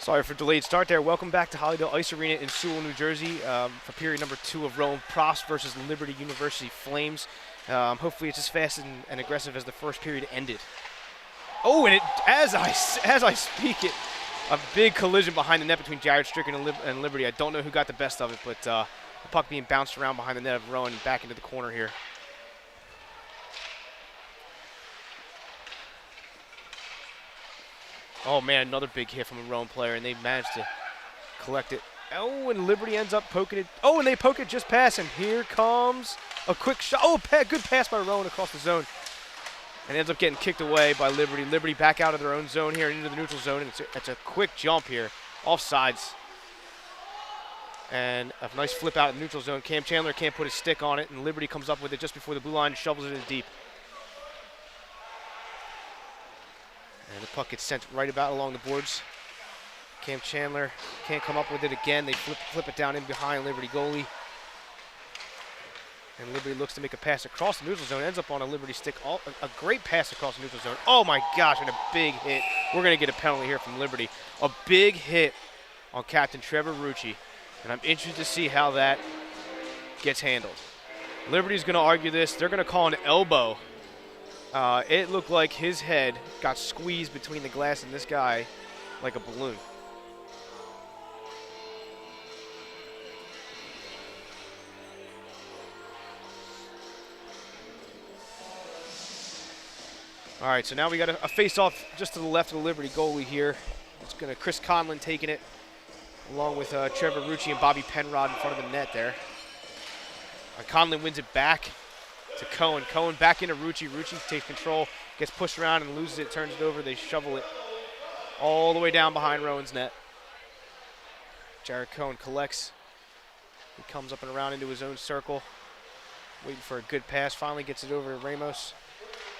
Sorry for delayed start there. Welcome back to Hollydale Ice Arena in Sewell, New Jersey for period number 2 of Rowan Profs versus Liberty University Flames. Hopefully it's as fast and aggressive as the first period ended. Oh, and as I speak it, a big collision behind the net between Jared Strickland and Liberty. I don't know who got the best of it, but the puck being bounced around behind the net of Rowan back into the corner here. Oh man, another big hit from a Rowan player, and they managed to collect it. Oh, and Liberty ends up poking it. Oh, and they poke it just past, and here comes a quick shot. Oh, good pass by Rowan across the zone. And ends up getting kicked away by Liberty. Liberty back out of their own zone here into the neutral zone, and it's a quick jump here, off sides. And a nice flip out in the neutral zone. Cam Chandler can't put his stick on it, and Liberty comes up with it just before the blue line and shovels it in deep. And the puck gets sent right about along the boards. Cam Chandler can't come up with it again. They flip it down in behind Liberty goalie. And Liberty looks to make a pass across the neutral zone. Ends up on a Liberty stick. A great pass across the neutral zone. Oh my gosh, and a big hit. We're going to get a penalty here from Liberty. A big hit on Captain Trevor Rucci. And I'm interested to see how that gets handled. Liberty's going to argue this. They're going to call an elbow. It looked like his head got squeezed between the glass and this guy like a balloon. All right, so now we got a face-off just to the left of the Liberty goalie here. It's going to Chris Conlon taking it, along with Trevor Rucci and Bobby Penrod in front of the net there. Conlon wins it back to Cohen. Cohen back into Rucci. Rucci takes control, gets pushed around and loses it, turns it over. They shovel it all the way down behind Rowan's net. Jared Cohen collects. He comes up and around into his own circle, waiting for a good pass. Finally gets it over to Ramos.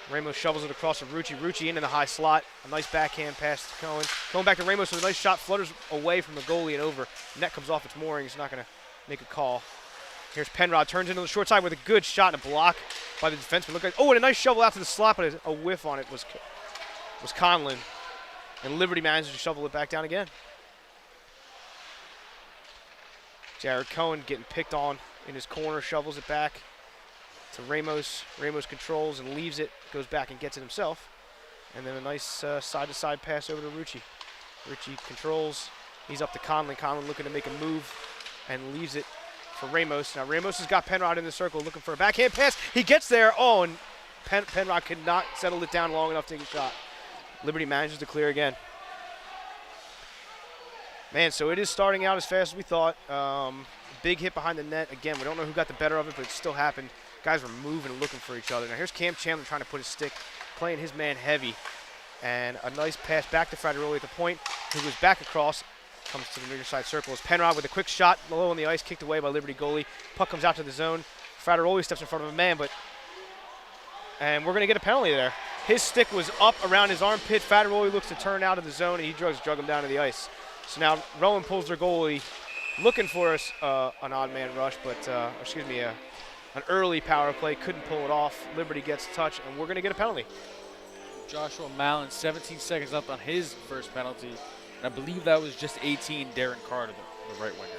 Ramos shovels it across to Rucci. Rucci into the high slot. A nice backhand pass to Cohen. Going back to Ramos with a nice shot. Flutters away from the goalie and over. Net comes off its moorings. Not going to make a call. Here's Penrod. Turns into the short side with a good shot and a block by the defenseman. Look like, oh, and a nice shovel out to the slot, but a whiff on it was Conlon. And Liberty manages to shovel it back down again. Jared Cohen getting picked on in his corner. Shovels it back to Ramos. Ramos controls and leaves it, goes back and gets it himself. And then a nice side-to-side pass over to Rucci. Rucci controls. He's up to Conlon. Conlon looking to make a move and leaves it for Ramos. Now Ramos has got Penrod in the circle looking for a backhand pass. He gets there. Oh, and Penrod could not settle it down long enough to take a shot. Liberty manages to clear again. Man, so it is starting out as fast as we thought. Big hit behind the net. Again, we don't know who got the better of it, but it still happened. Guys were moving and looking for each other. Now here's Cam Chandler trying to put his stick, playing his man heavy. And a nice pass back to Frateroli at the point, who goes back across, comes to the near side circle. As Penrod with a quick shot low on the ice, kicked away by Liberty goalie. Puck comes out to the zone. Frateroli steps in front of a man, and we're going to get a penalty there. His stick was up around his armpit. Frateroli looks to turn out of the zone, and he drug him down to the ice. So now Rowan pulls their goalie, looking for us an odd man rush, but an early power play, couldn't pull it off. Liberty gets touch, and we're going to get a penalty. Joshua Mallon, 17 seconds left on his first penalty. And I believe that was just 18, Darren Carter, the right winger.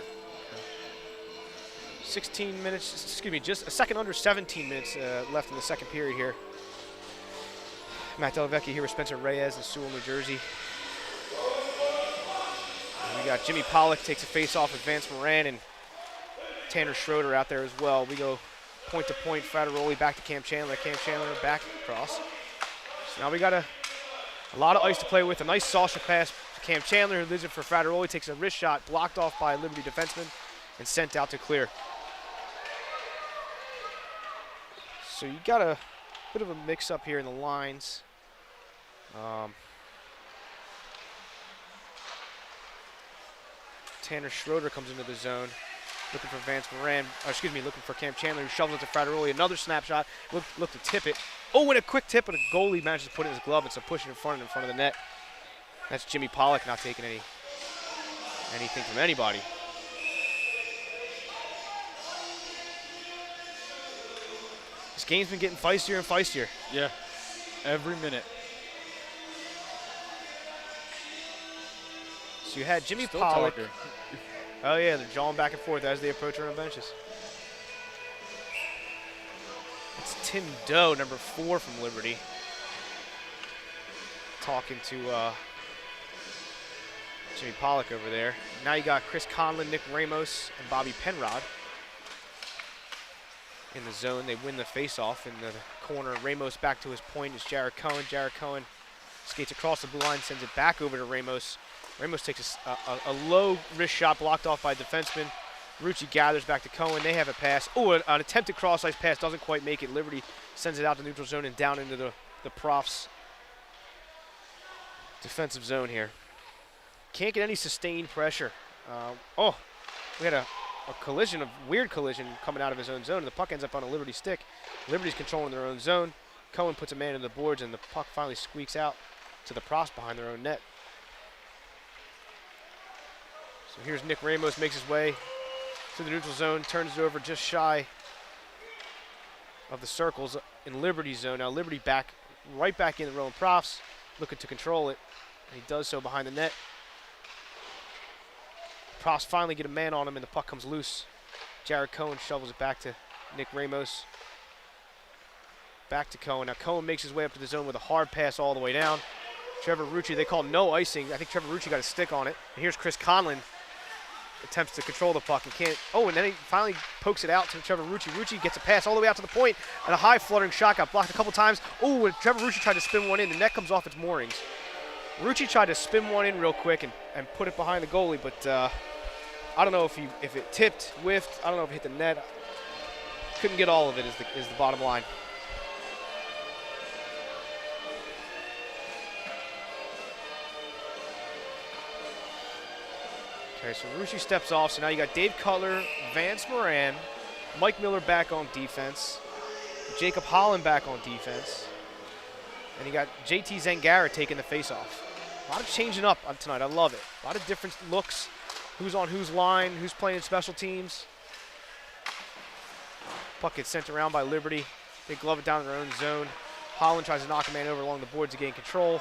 16 minutes, just a second under 17 minutes left in the second period here. Matt Delavecchia here with Spencer Reyes in Sewell, New Jersey. And we got Jimmy Pollock takes a face-off with Vance Moran and Tanner Schroeder out there as well. We go point to point, Frateroli back to Cam Chandler. Cam Chandler back across. So now we got a lot of ice to play with. A nice saucer pass to Cam Chandler, who leaves it for Frateroli. Takes a wrist shot, blocked off by a Liberty defenseman, and sent out to clear. So you got a bit of a mix-up here in the lines. Tanner Schroeder comes into the zone, looking for Vance Moran, looking for Cam Chandler, who shovels it to Frateroli. Another snapshot, look to tip it. Oh, and a quick tip, but a goalie manages to put it in his glove. It's a push in front of the net. That's Jimmy Pollock not taking anything from anybody. This game's been getting feistier and feistier. Yeah, every minute. So you had Jimmy Still Pollock. talking. Oh, yeah, they're jawing back and forth as they approach their own benches. It's Tim Doe, number 4 from Liberty, talking to Jimmy Pollock over there. Now you got Chris Conlon, Nick Ramos, and Bobby Penrod in the zone. They win the face-off in the corner. Ramos back to his point is Jared Cohen. Jared Cohen skates across the blue line, sends it back over to Ramos. Ramos takes a low wrist shot blocked off by a defenseman. Rucci gathers back to Cohen. They have a pass. Oh, an attempted cross-ice pass doesn't quite make it. Liberty sends it out to neutral zone and down into the Profs' defensive zone here. Can't get any sustained pressure. We had a collision, a weird collision coming out of his own zone, and the puck ends up on a Liberty stick. Liberty's controlling their own zone. Cohen puts a man in the boards, and the puck finally squeaks out to the Profs behind their own net. So here's Nick Ramos, makes his way to the neutral zone, turns it over just shy of the circles in Liberty's zone. Now Liberty right back in the Rowan Profs, looking to control it, and he does so behind the net. Profs finally get a man on him, and the puck comes loose. Jared Cohen shovels it back to Nick Ramos. Back to Cohen. Now Cohen makes his way up to the zone with a hard pass all the way down. Trevor Rucci, they call no icing. I think Trevor Rucci got a stick on it. And here's Chris Conlon. Attempts to control the puck and can't. Oh, and then he finally pokes it out to Trevor Rucci. Rucci gets a pass all the way out to the point, and a high fluttering shot got blocked a couple times. Oh, and Trevor Rucci tried to spin one in. The net comes off its moorings. Rucci tried to spin one in real quick and put it behind the goalie, but I don't know if it tipped, whiffed. I don't know if it hit the net. Couldn't get all of it is the bottom line. Okay, so Rucci steps off, so now you got Dave Cutler, Vance Moran, Mike Miller back on defense, Jacob Holland back on defense, and you got JT Zangara taking the face-off. A lot of changing up on tonight. I love it. A lot of different looks, who's on whose line, who's playing special teams. Puck gets sent around by Liberty. They glove it down in their own zone. Holland tries to knock a man over along the boards to gain control,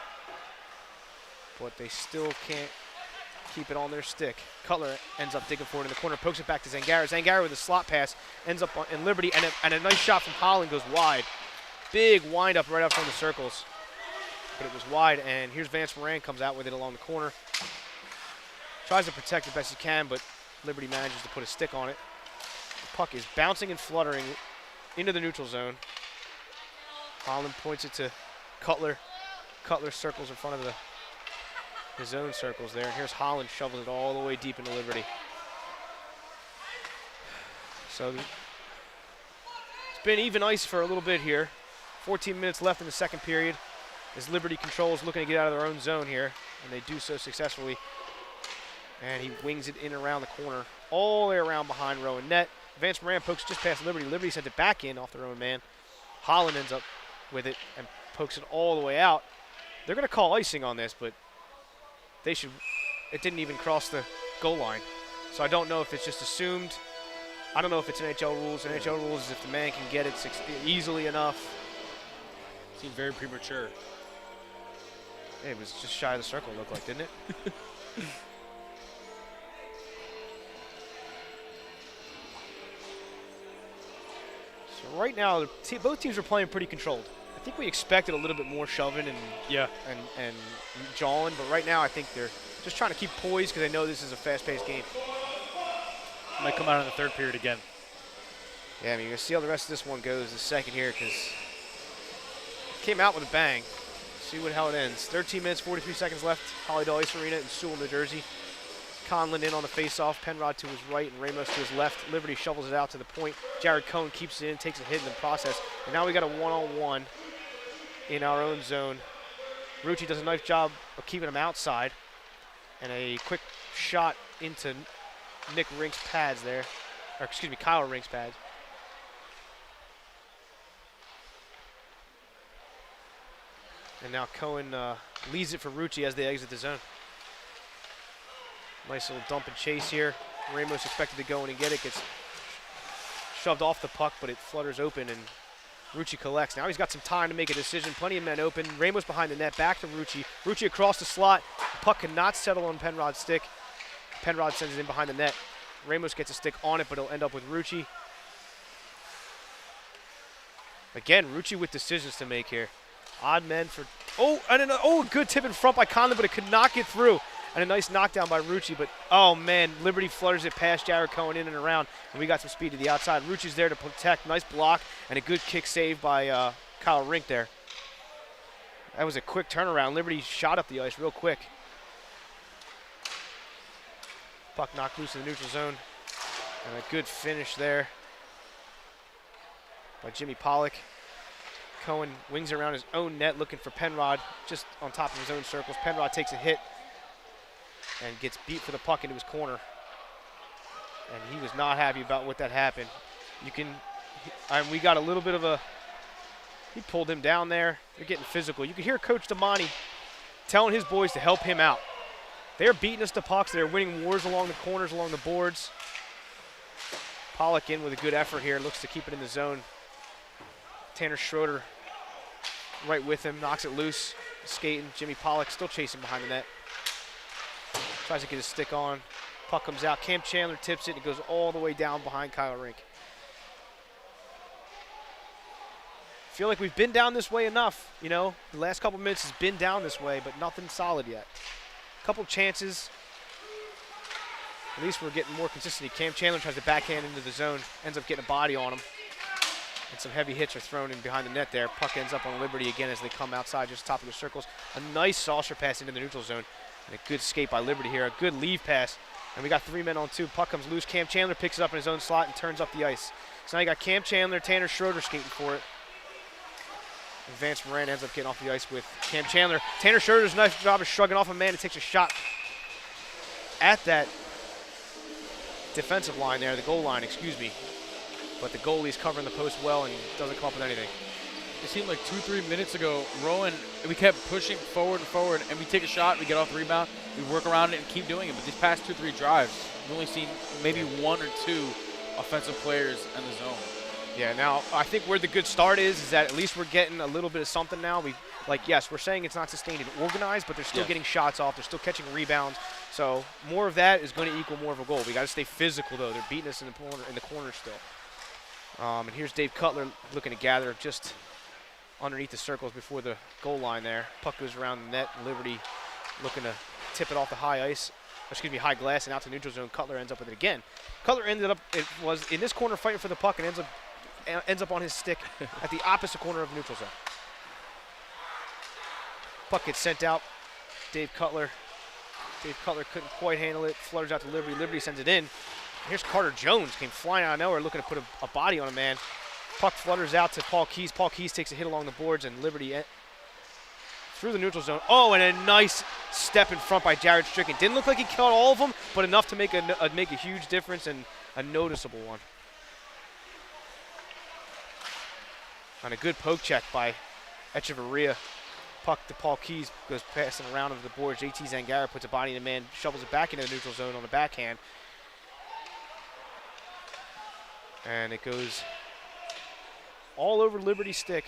but they still can't keep it on their stick. Cutler ends up digging for it in the corner, pokes it back to Zangara. Zangara with a slot pass ends up in Liberty, and a nice shot from Holland goes wide. Big wind-up right up from the circles, but it was wide, and here's Vance Moran comes out with it along the corner. Tries to protect it best he can, but Liberty manages to put a stick on it. The puck is bouncing and fluttering into the neutral zone. Holland points it to Cutler. Cutler circles in front of his own circles there. And here's Holland, shovels it all the way deep into Liberty. So it's been even ice for a little bit here. 14 minutes left in the second period as Liberty controls looking to get out of their own zone here, and they do so successfully. And he wings it in around the corner, all the way around behind Rowan net. Vance Moran pokes just past Liberty. Liberty sent it back in off their own man. Holland ends up with it and pokes it all the way out. They're going to call icing on this, but they should. It didn't even cross the goal line. So I don't know if it's just assumed. I don't know if it's NHL rules. NHL rules is if the man can get it easily enough. Seemed very premature. Yeah, it was just shy of the circle, it looked like, didn't it? So right now, both teams are playing pretty controlled. I think we expected a little bit more shoving and jawing, but right now I think they're just trying to keep poised because they know this is a fast-paced game. Might come out in the third period again. Yeah, I mean, you're going to see how the rest of this one goes the second here because it came out with a bang. See how it ends. 13 minutes, 43 seconds left. Hollydale Ice Arena in Sewell, New Jersey. Conlon in on the face-off. Penrod to his right and Ramos to his left. Liberty shovels it out to the point. Jared Cohen keeps it in, takes a hit in the process. And now we got a one-on-one in our own zone. Rucci does a nice job of keeping him outside. And a quick shot into Nick Rink's pads there. Or excuse me, Kyle Rink's pads. And now Cohen leads it for Rucci as they exit the zone. Nice little dump and chase here. Ramos expected to go in and get it. Gets shoved off the puck, but it flutters open, and Rucci collects. Now he's got some time to make a decision. Plenty of men open. Ramos behind the net. Back to Rucci. Rucci across the slot. Puck cannot settle on Penrod's stick. Penrod sends it in behind the net. Ramos gets a stick on it, but it'll end up with Rucci. Again, Rucci with decisions to make here. Odd men for, a good tip in front by Conlon, but it could not get through. And a nice knockdown by Rucci, but oh man, Liberty flutters it past Jared Cohen in and around, and we got some speed to the outside. Rucci's there to protect, nice block, and a good kick save by Kyle Rink there. That was a quick turnaround. Liberty shot up the ice real quick. Puck knocked loose in the neutral zone, and a good finish there by Jimmy Pollock. Cohen wings around his own net looking for Penrod just on top of his own circles. Penrod takes a hit and gets beat for the puck into his corner. And he was not happy about what that happened. We got a little bit of he pulled him down there. They're getting physical. You could hear Coach Damani telling his boys to help him out. They're beating us to pucks. They're winning wars along the corners, along the boards. Pollock in with a good effort here. Looks to keep it in the zone. Tanner Schroeder right with him. Knocks it loose. Skating. Jimmy Pollock still chasing behind the net. Tries to get his stick on. Puck comes out. Cam Chandler tips it. It goes all the way down behind Kyle Rink. Feel like we've been down this way enough. You know, the last couple minutes has been down this way, but nothing solid yet. Couple chances. At least we're getting more consistency. Cam Chandler tries to backhand into the zone, ends up getting a body on him. And some heavy hits are thrown in behind the net there. Puck ends up on Liberty again as they come outside just top of the circles. A nice saucer pass into the neutral zone. And a good skate by Liberty here. A good leave pass. And we got 3 men on 2. Puck comes loose. Cam Chandler picks it up in his own slot and turns up the ice. So now you got Cam Chandler, Tanner Schroeder skating for it. And Vance Moran ends up getting off the ice with Cam Chandler. Tanner Schroeder's nice job of shrugging off a man and takes a shot at that defensive line there, the goal line, excuse me. But the goalie's covering the post well and doesn't come up with anything. It seemed like 2-3 minutes ago, Rowan, we kept pushing forward and forward, and we take a shot, we get off the rebound, we work around it and keep doing it. But these past 2-3 drives, we've only seen maybe 1 or 2 offensive players in the zone. Yeah, now I think where the good start is that at least we're getting a little bit of something now. Yes, we're saying it's not sustained and organized, but they're still getting shots off. They're still catching rebounds. So more of that is going to equal more of a goal. We got to stay physical, though. They're beating us in the corner still. And here's Dave Cutler looking to gather just underneath the circles before the goal line there. Puck goes around the net. Liberty looking to tip it off the high glass and out to neutral zone. Cutler ends up with it again. Cutler it was in this corner fighting for the puck and ends up on his stick at the opposite corner of neutral zone. Puck gets sent out. Dave Cutler couldn't quite handle it. Flutters out to Liberty. Liberty sends it in. Here's Carter Jones, came flying out of nowhere looking to put a body on a man. Puck flutters out to Paul Keys. Paul Keys takes a hit along the boards, and Liberty through the neutral zone. Oh, and a nice step in front by Jared Stricken. Didn't look like he caught all of them, but enough to make a huge difference and a noticeable one. On a good poke check by Echeverria. Puck to Paul Keys, goes passing around over the boards. JT Zangara puts a body in the man, shovels it back into the neutral zone on the backhand. And it goes all over Liberty's stick.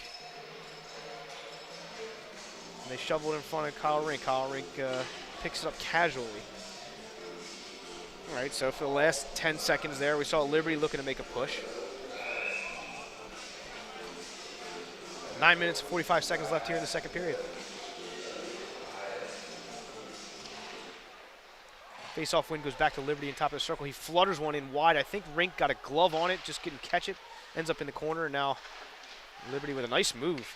And they shovel it in front of Kyle Rink. Kyle Rink picks it up casually. All right, so for the last 10 seconds there, we saw Liberty looking to make a push. 9 minutes and 45 seconds left here in the second period. Face-off win goes back to Liberty on top of the circle. He flutters one in wide. I think Rink got a glove on it, just couldn't catch it. Ends up in the corner, and now Liberty with a nice move.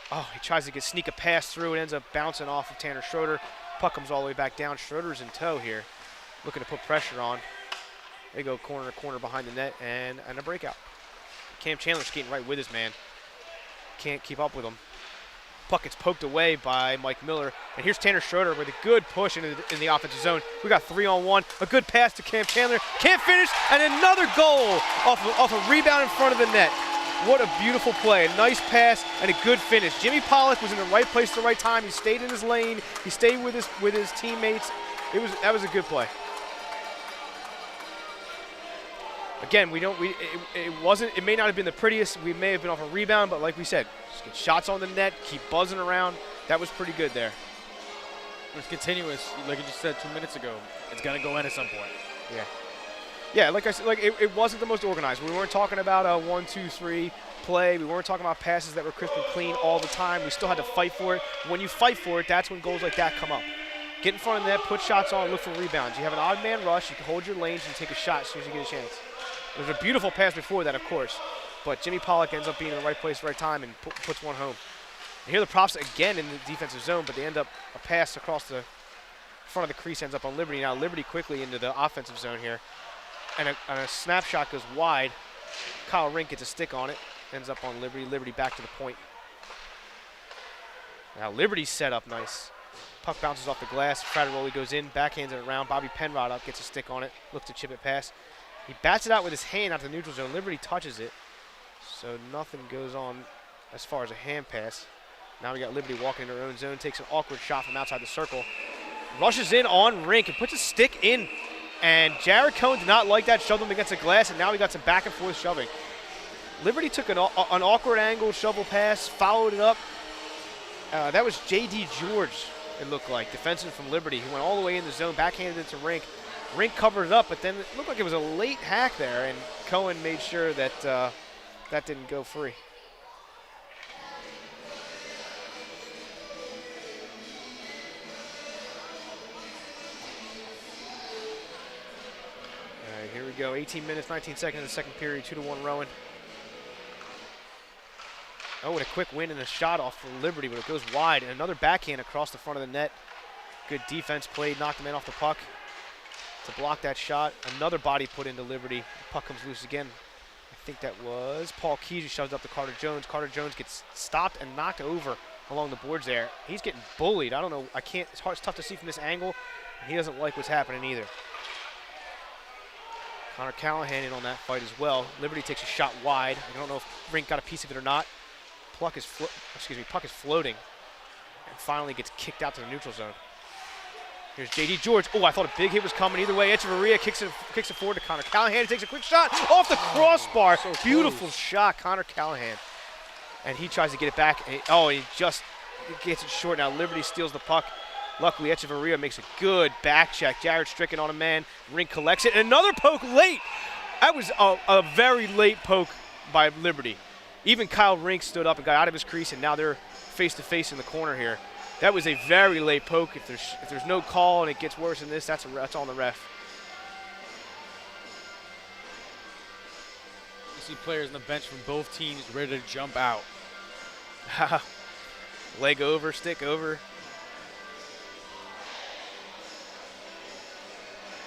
Oh, he tries to sneak a pass through. It ends up bouncing off of Tanner Schroeder. Puck comes all the way back down. Schroeder's in tow here, looking to put pressure on. They go corner to corner behind the net, and a breakout. Cam Chandler skating right with his man. Can't keep up with him. Puck gets poked away by Mike Miller. And here's Tanner Schroeder with a good push in the offensive zone. We got 3-on-1. A good pass to Cam Chandler. Can't finish, and another goal off a rebound in front of the net. What a beautiful play. A nice pass and a good finish. Jimmy Pollock was in the right place at the right time. He stayed in his lane. He stayed with his teammates. That was a good play. Again, it may not have been the prettiest. We may have been off a rebound, but like we said, just get shots on the net, keep buzzing around. That was pretty good there. It's continuous, like you just said 2 minutes ago. It's gonna go in at some point. Yeah. Yeah, like I said, like it wasn't the most organized. We weren't talking about a 1-2-3 play. We weren't talking about passes that were crisp and clean all the time. We still had to fight for it. When you fight for it, that's when goals like that come up. Get in front of the net, put shots on, look for rebounds. You have an odd man rush, you can hold your lanes and take a shot as soon as you get a chance. There's a beautiful pass before that, of course, but Jimmy Pollock ends up being in the right place, right time, and puts one home. And here the props again in the defensive zone, but they end up a pass across the front of the crease ends up on Liberty. Now Liberty quickly into the offensive zone here, and a snapshot goes wide. Kyle Rink gets a stick on it, ends up on Liberty. Liberty back to the point. Now Liberty's set up nice. Puck bounces off the glass. Frateroli goes in, backhands it around. Bobby Penrod up, gets a stick on it, looks to chip it past. He bats it out with his hand out to the neutral zone. Liberty touches it, so nothing goes on as far as a hand pass. Now we got Liberty walking in their own zone, takes an awkward shot from outside the circle. Rushes in on Rink and puts a stick in. And Jared Cohen did not like that, shoved him against the glass, and now we got some back and forth shoving. Liberty took an awkward angle, shovel pass, followed it up. That was J.D. George, it looked like, defensive from Liberty. He went all the way in the zone, backhanded it to Rink. Rink covered it up, but then it looked like it was a late hack there, and Cohen made sure that that didn't go free. All right, here we go. 18 minutes, 19 seconds in the second period, 2-1 Rowan. Oh, and a quick win and a shot off for Liberty, but it goes wide. And another backhand across the front of the net. Good defense played, knocked the man off the puck to block that shot. Another body put into Liberty. The puck comes loose again. I think that was Paul Keys who shoves up to Carter Jones. Carter Jones gets stopped and knocked over along the boards there. He's getting bullied. I don't know. It's tough to see from this angle. And he doesn't like what's happening either. Connor Callahan in on that fight as well. Liberty takes a shot wide. I don't know if Rink got a piece of it or not. Puck is floating and finally gets kicked out to the neutral zone. Here's J.D. George. Oh, I thought a big hit was coming either way. Echeverria kicks it forward to Connor Callahan. He takes a quick shot off the crossbar. So beautiful shot, Connor Callahan. And he tries to get it back. And he just gets it short. Now Liberty steals the puck. Luckily, Echeverria makes a good back check. Jared Stricken on a man. Rink collects it. And another poke late. That was a very late poke by Liberty. Even Kyle Rink stood up and got out of his crease, and now they're face-to-face in the corner here. That was a very late poke. If there's no call and it gets worse than this, that's on the ref. You see players on the bench from both teams ready to jump out. Leg over, stick over.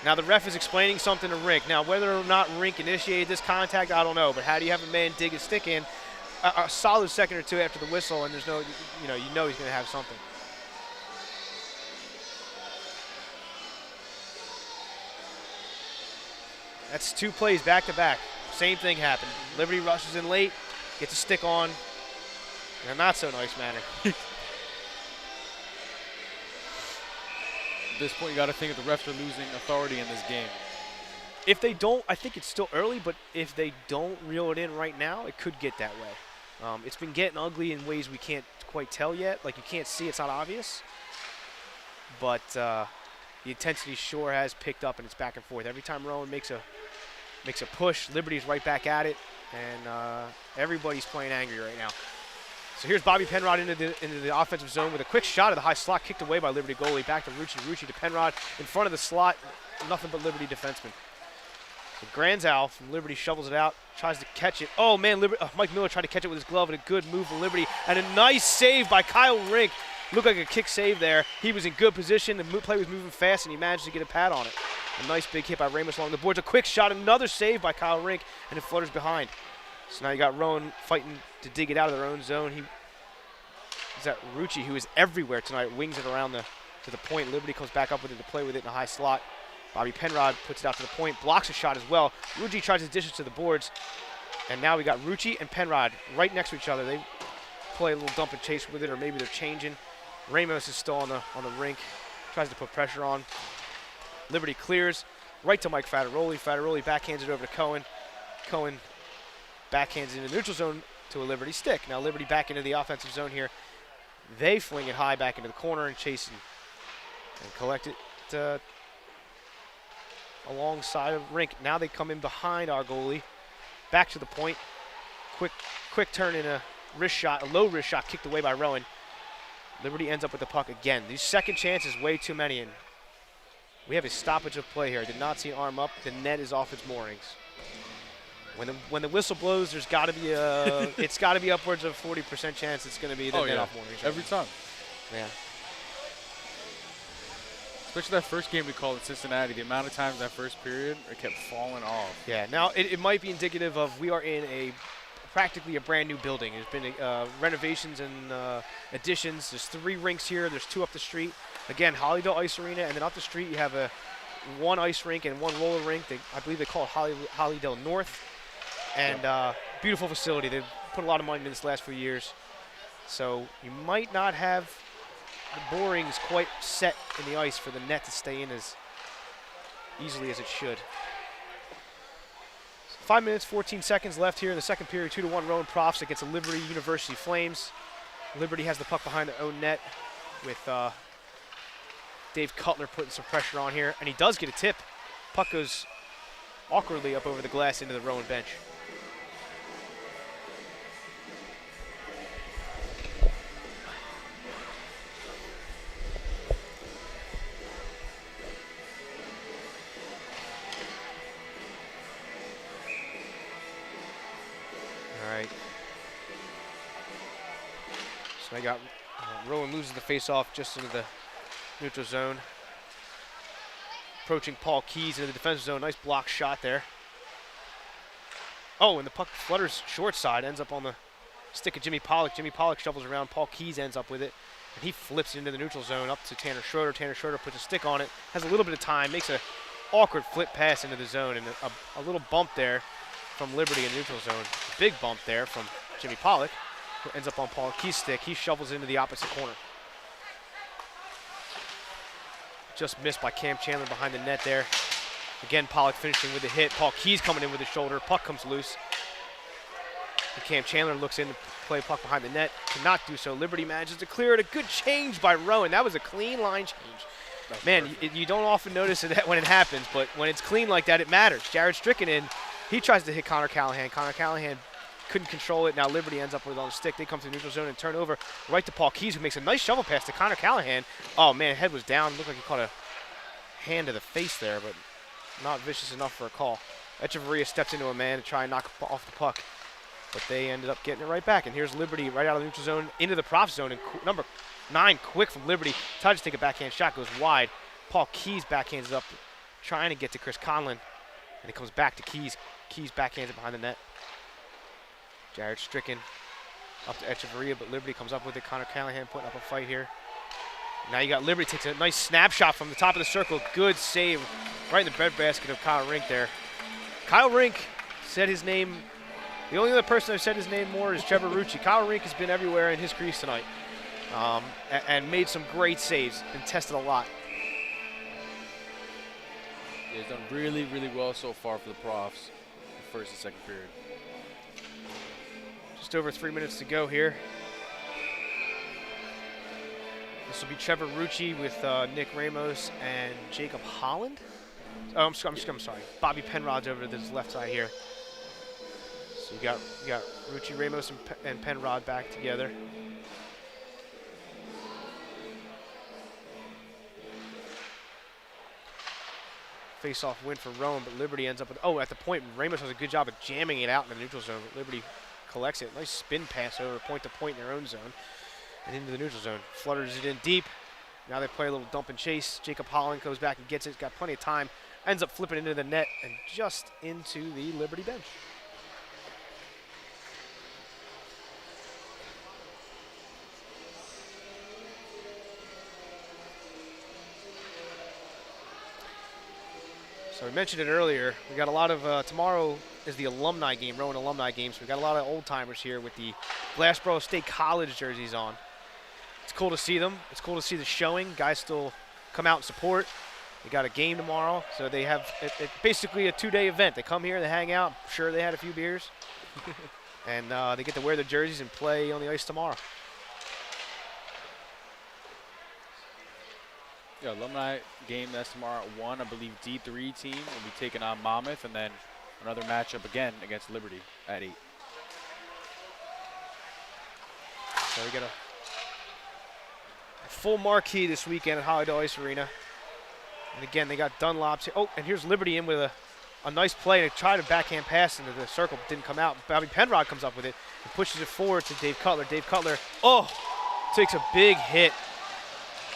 Now the ref is explaining something to Rink. Now whether or not Rink initiated this contact, I don't know. But how do you have a man dig his stick in a solid second or two after the whistle, and there's no, you know he's going to have something. That's two plays back to back. Same thing happened. Liberty rushes in late, gets a stick on in a not so nice manner. At this point, you got to think that the refs are losing authority in this game. If they don't, I think it's still early, but if they don't reel it in right now, it could get that way. It's been getting ugly in ways we can't quite tell yet. Like, you can't see, it's not obvious. But the intensity sure has picked up, and it's back and forth. Every time Rowan makes a push, Liberty's right back at it, and everybody's playing angry right now. So here's Bobby Penrod into the offensive zone with a quick shot of the high slot, kicked away by Liberty goalie. Back to Rucci. Rucci to Penrod in front of the slot. Nothing but Liberty defensemen. So Granzow from Liberty shovels it out, tries to catch it. Oh, man, Mike Miller tried to catch it with his glove, and a good move for Liberty. And a nice save by Kyle Rink. Looked like a kick save there. He was in good position. The play was moving fast, and he managed to get a pad on it. A nice big hit by Ramos along the boards. A quick shot, another save by Kyle Rink, and it flutters behind. So now you got Rowan fighting to dig it out of their own zone. Is that Rucci, who is everywhere tonight, wings it around to the point. Liberty comes back up with it to play with it in a high slot. Bobby Penrod puts it out to the point, blocks a shot as well. Rucci tries to dish it to the boards. And now we got Rucci and Penrod right next to each other. They play a little dump and chase with it, or maybe they're changing. Ramos is still on the rink, tries to put pressure on. Liberty clears right to Mike Frateroli. Frateroli backhands it over to Cohen. Cohen backhands it in the neutral zone to a Liberty stick. Now Liberty back into the offensive zone here. They fling it high back into the corner, and chasing and collect it alongside of rink. Now they come in behind our goalie. Back to the point. Quick turn in a wrist shot, a low wrist shot kicked away by Rowan. Liberty ends up with the puck again. These second chances, way too many, and we have a stoppage of play here. I did not see an arm up. The net is off its moorings. When the whistle blows, there's got to be it's got to be upwards of 40% chance it's going to be the net off moorings. Every time. Yeah. Especially that first game we called in Cincinnati, the amount of times that first period it kept falling off. Yeah. Now it might be indicative of we are in practically a brand new building. There's been renovations and additions. There's 3 rinks here. There's 2 up the street. Again, Hollydale Ice Arena, and then up the street you have one ice rink and 1 roller rink. I believe they call it Hollydale North. And beautiful facility. They've put a lot of money into this last few years. So you might not have the borings quite set in the ice for the net to stay in as easily as it should. 5 minutes, 14 seconds left here in the second period. 2-1 Rowan Profs against the Liberty University Flames. Liberty has the puck behind their own net with Dave Cutler putting some pressure on here. And he does get a tip. Puck goes awkwardly up over the glass into the Rowan bench. So I got Rowan loses the face-off just into the neutral zone. Approaching Paul Keys into the defensive zone. Nice block shot there. Oh, and the puck flutters short side, ends up on the stick of Jimmy Pollock. Jimmy Pollock shovels around. Paul Keys ends up with it, and he flips it into the neutral zone up to Tanner Schroeder. Tanner Schroeder puts a stick on it, has a little bit of time, makes a awkward flip pass into the zone, and a little bump there from Liberty in the neutral zone. A big bump there from Jimmy Pollock. Ends up on Paul Keys' stick. He shovels into the opposite corner. Just missed by Cam Chandler behind the net there. Again, Pollock finishing with a hit. Paul Keys coming in with his shoulder. Puck comes loose. And Cam Chandler looks in to play puck behind the net. Cannot do so. Liberty manages to clear it. A good change by Rowan. That was a clean line change. Man, you don't often notice it when it happens, but when it's clean like that, it matters. Jared Strickland, he tries to hit Connor Callahan. Connor Callahan couldn't control it. Now Liberty ends up with it on the stick. They come to the neutral zone and turn over right to Paul Keys, who makes a nice shovel pass to Connor Callahan. Oh, man, head was down. Looked like he caught a hand to the face there, but not vicious enough for a call. Echeverria steps into a man to try and knock off the puck, but they ended up getting it right back. And here's Liberty right out of the neutral zone into the prop zone. And number 9, quick from Liberty. Tried to take a backhand shot, goes wide. Paul Keys backhands it up, trying to get to Chris Conlon, and it comes back to Keys. Keys backhands it behind the net. Jared Stricken up to Echeverria, but Liberty comes up with it. Connor Callahan putting up a fight here. Now you got Liberty takes a nice snapshot from the top of the circle. Good save right in the breadbasket of Kyle Rink there. Kyle Rink said his name. The only other person I've said his name more is Trevor Rucci. Kyle Rink has been everywhere in his crease tonight and made some great saves and tested a lot. Yeah, he's done really, really well so far for the Profs, the first and second period. Just over 3 minutes to go here. This will be Trevor Rucci with Nick Ramos and Jacob Holland. Oh, I'm sorry. Bobby Penrod's over to this left side here. So you got Rucci, Ramos, and Penrod back together. Face-off win for Rowan, but Liberty ends up with. Oh, at the point, Ramos does a good job of jamming it out in the neutral zone. But Liberty collects it. Nice spin pass over point to point in their own zone and into the neutral zone. Flutters it in deep. Now they play a little dump and chase. Jacob Holland goes back and gets it. Got plenty of time. Ends up flipping into the net and just into the Liberty bench. So we mentioned it earlier. We got a lot of, tomorrow is the alumni game, Rowan alumni game. So we got a lot of old timers here with the Glassboro State College jerseys on. It's cool to see them. It's cool to see the showing. Guys still come out and support. They got a game tomorrow. So they have basically a 2-day event. They come here, they hang out. I'm sure they had a few beers. And they get to wear their jerseys and play on the ice tomorrow. Yeah, alumni game that's tomorrow at 1. I believe D3 team will be taking on Monmouth, and then another matchup again against Liberty at 8. So we got a full marquee this weekend at Holiday Ice Arena. And again, they got Dunlops here. Oh, and here's Liberty in with a nice play to try to backhand pass into the circle, but didn't come out. Bobby Penrod comes up with it and pushes it forward to Dave Cutler. Dave Cutler, takes a big hit.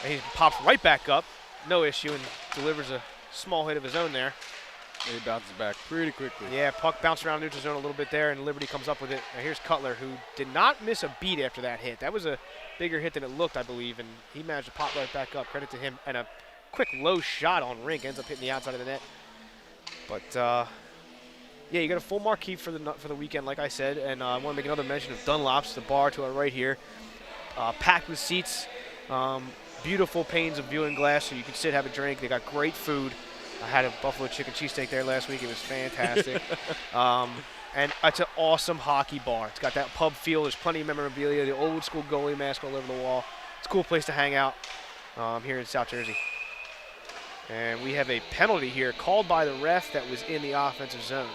And he pops right back up, no issue, and delivers a small hit of his own there. And he bounces back pretty quickly. Yeah, puck bounced around neutral zone a little bit there, and Liberty comes up with it. Now here's Cutler, who did not miss a beat after that hit. That was a bigger hit than it looked, I believe, and he managed to pop right back up. Credit to him. And a quick low shot on rink, ends up hitting the outside of the net. But yeah, you got a full marquee for the weekend, like I said, and I want to make another mention of Dunlop's, the bar to our right here, packed with seats, beautiful panes of viewing glass, so you can sit, have a drink. They got great food. I had a buffalo chicken cheesesteak there last week. It was fantastic. And it's an awesome hockey bar. It's got that pub feel. There's plenty of memorabilia, the old school goalie mask all over the wall. It's a cool place to hang out here in South Jersey. And we have a penalty here called by the ref that was in the offensive zone.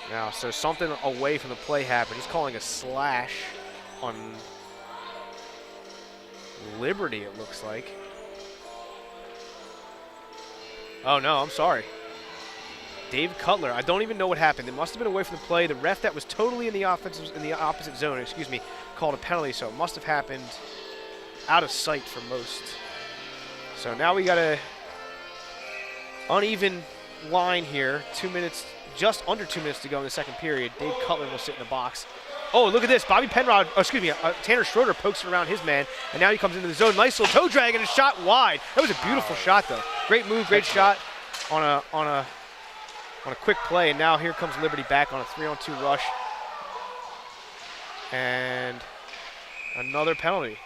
Now, so something away from the play happened. He's calling a slash on Liberty, it looks like. Oh, no, I'm sorry. Dave Cutler, I don't even know what happened. It must have been away from the play. The ref that was totally in the opposite zone, called a penalty, so it must have happened out of sight for most. So now we got a uneven line here. 2 minutes, just under 2 minutes to go in the second period. Dave Cutler will sit in the box. Oh, look at this. Bobby Penrod, Tanner Schroeder pokes it around his man, and now he comes into the zone. Nice little toe drag and a shot wide. That was a beautiful shot, though. Great move, great shot on a quick play, and now here comes Liberty back on a 3-on-2 rush. And another penalty.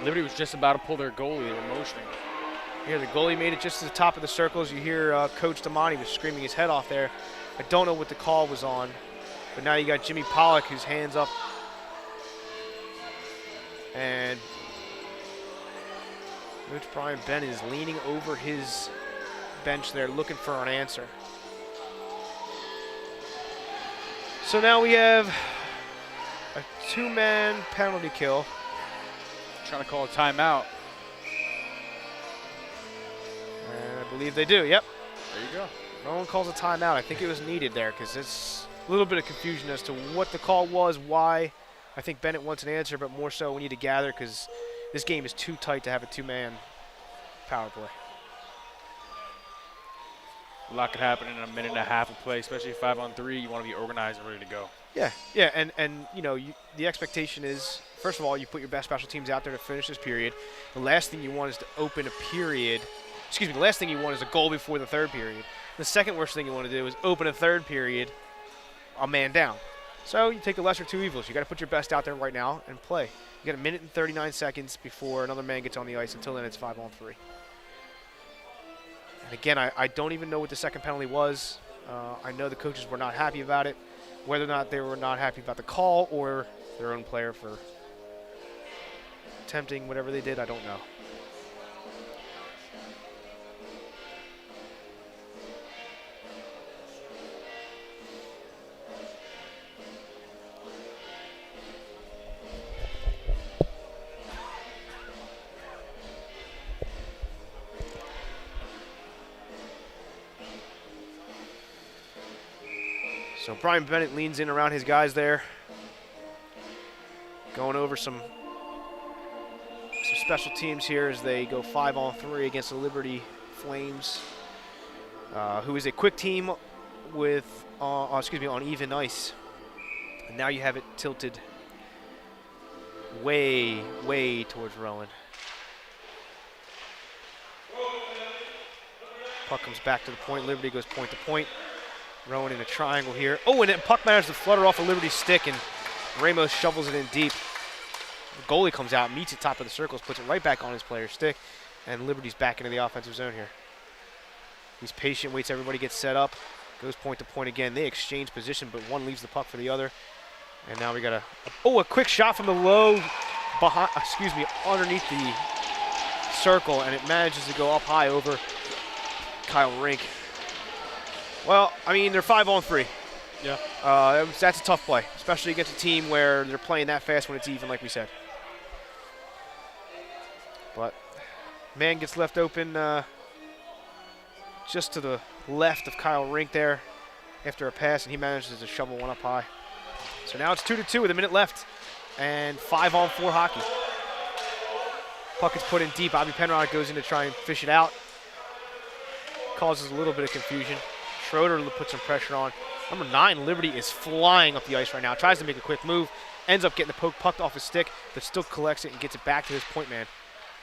Liberty was just about to pull their goalie. They were motioning. Here, the goalie made it just to the top of the circles. You hear Coach Damani was screaming his head off there. I don't know what the call was on, but now you got Jimmy Pollock, whose hands up. And Coach Brian Bennett is leaning over his bench there looking for an answer. So now we have a 2-man penalty kill. Trying to call a timeout. And I believe they do, yep. There you go. No one calls a timeout. I think it was needed there because it's a little bit of confusion as to what the call was, why. I think Bennett wants an answer, but more so we need to gather because this game is too tight to have a 2-man power play. A lot could happen in a minute and a half of play, especially 5-on-3. You want to be organized and ready to go. Yeah, and you know, the expectation is, first of all, you put your best special teams out there to finish this period. The last thing you want is to open a period. The last thing you want is a goal before the third period. The second worst thing you want to do is open a third period a man down. So you take the lesser two evils. You got to put your best out there right now and play. You got a minute and 39 seconds before another man gets on the ice. Until then, it's 5-on-3. And again, I don't even know what the second penalty was. I know the coaches were not happy about it. Whether or not they were not happy about the call or their own player for attempting whatever they did, I don't know. So Brian Bennett leans in around his guys there, going over some special teams here as they go 5-on-3 against the Liberty Flames, who is a quick team with, on even ice. And now you have it tilted way towards Rowan. Puck comes back to the point. Liberty goes point to point. Rowan in a triangle here. Oh, and then puck manages to flutter off of Liberty's stick, and Ramos shovels it in deep. The goalie comes out, meets it top of the circles, puts it right back on his player's stick, and Liberty's back into the offensive zone here. He's patient, waits everybody gets set up, goes point to point again. They exchange position, but one leaves the puck for the other. And now we got a quick shot from the low, underneath the circle, and it manages to go up high over Kyle Rink. Well, I mean, they're 5-on-3. Yeah. That's a tough play, especially against a team where they're playing that fast when it's even, like we said. But man gets left open just to the left of Kyle Rink there after a pass, and he manages to shovel one up high. So now it's 2-2 with a minute left, and 5-on-4 hockey. Puck is put in deep. Bobby Penrod goes in to try and fish it out. Causes a little bit of confusion. Schroeder puts some pressure on. Number 9, Liberty, is flying up the ice right now. Tries to make a quick move. Ends up getting the puck off his stick, but still collects it and gets it back to his point man.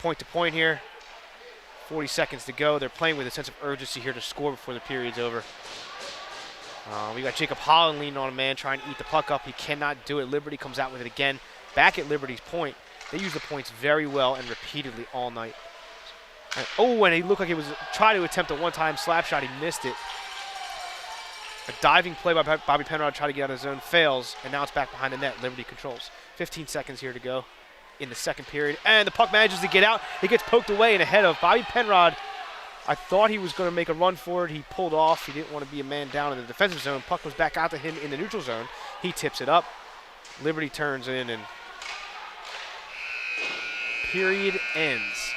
Point to point here. 40 seconds to go. They're playing with a sense of urgency here to score before the period's over. We got Jacob Holland leaning on a man trying to eat the puck up. He cannot do it. Liberty comes out with it again. Back at Liberty's point. They use the points very well and repeatedly all night. And he looked like he was trying to attempt a one-time slap shot. He missed it. A diving play by Bobby Penrod, trying to get out of his zone, fails, and now it's back behind the net. Liberty controls. 15 seconds here to go in the second period, and the puck manages to get out. It gets poked away and ahead of Bobby Penrod. I thought he was going to make a run for it. He pulled off. He didn't want to be a man down in the defensive zone. Puck was back out to him in the neutral zone. He tips it up. Liberty turns in, and period ends.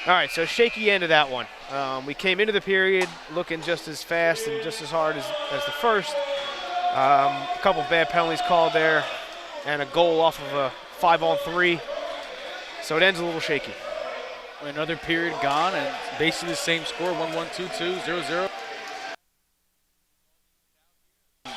All right, so shaky end of that one. We came into the period looking just as fast and just as hard as the first. A couple of bad penalties called there, and a goal off of a 5-on-3. So it ends a little shaky. Another period gone, and basically the same score, 1-1, 2-2, 0-0.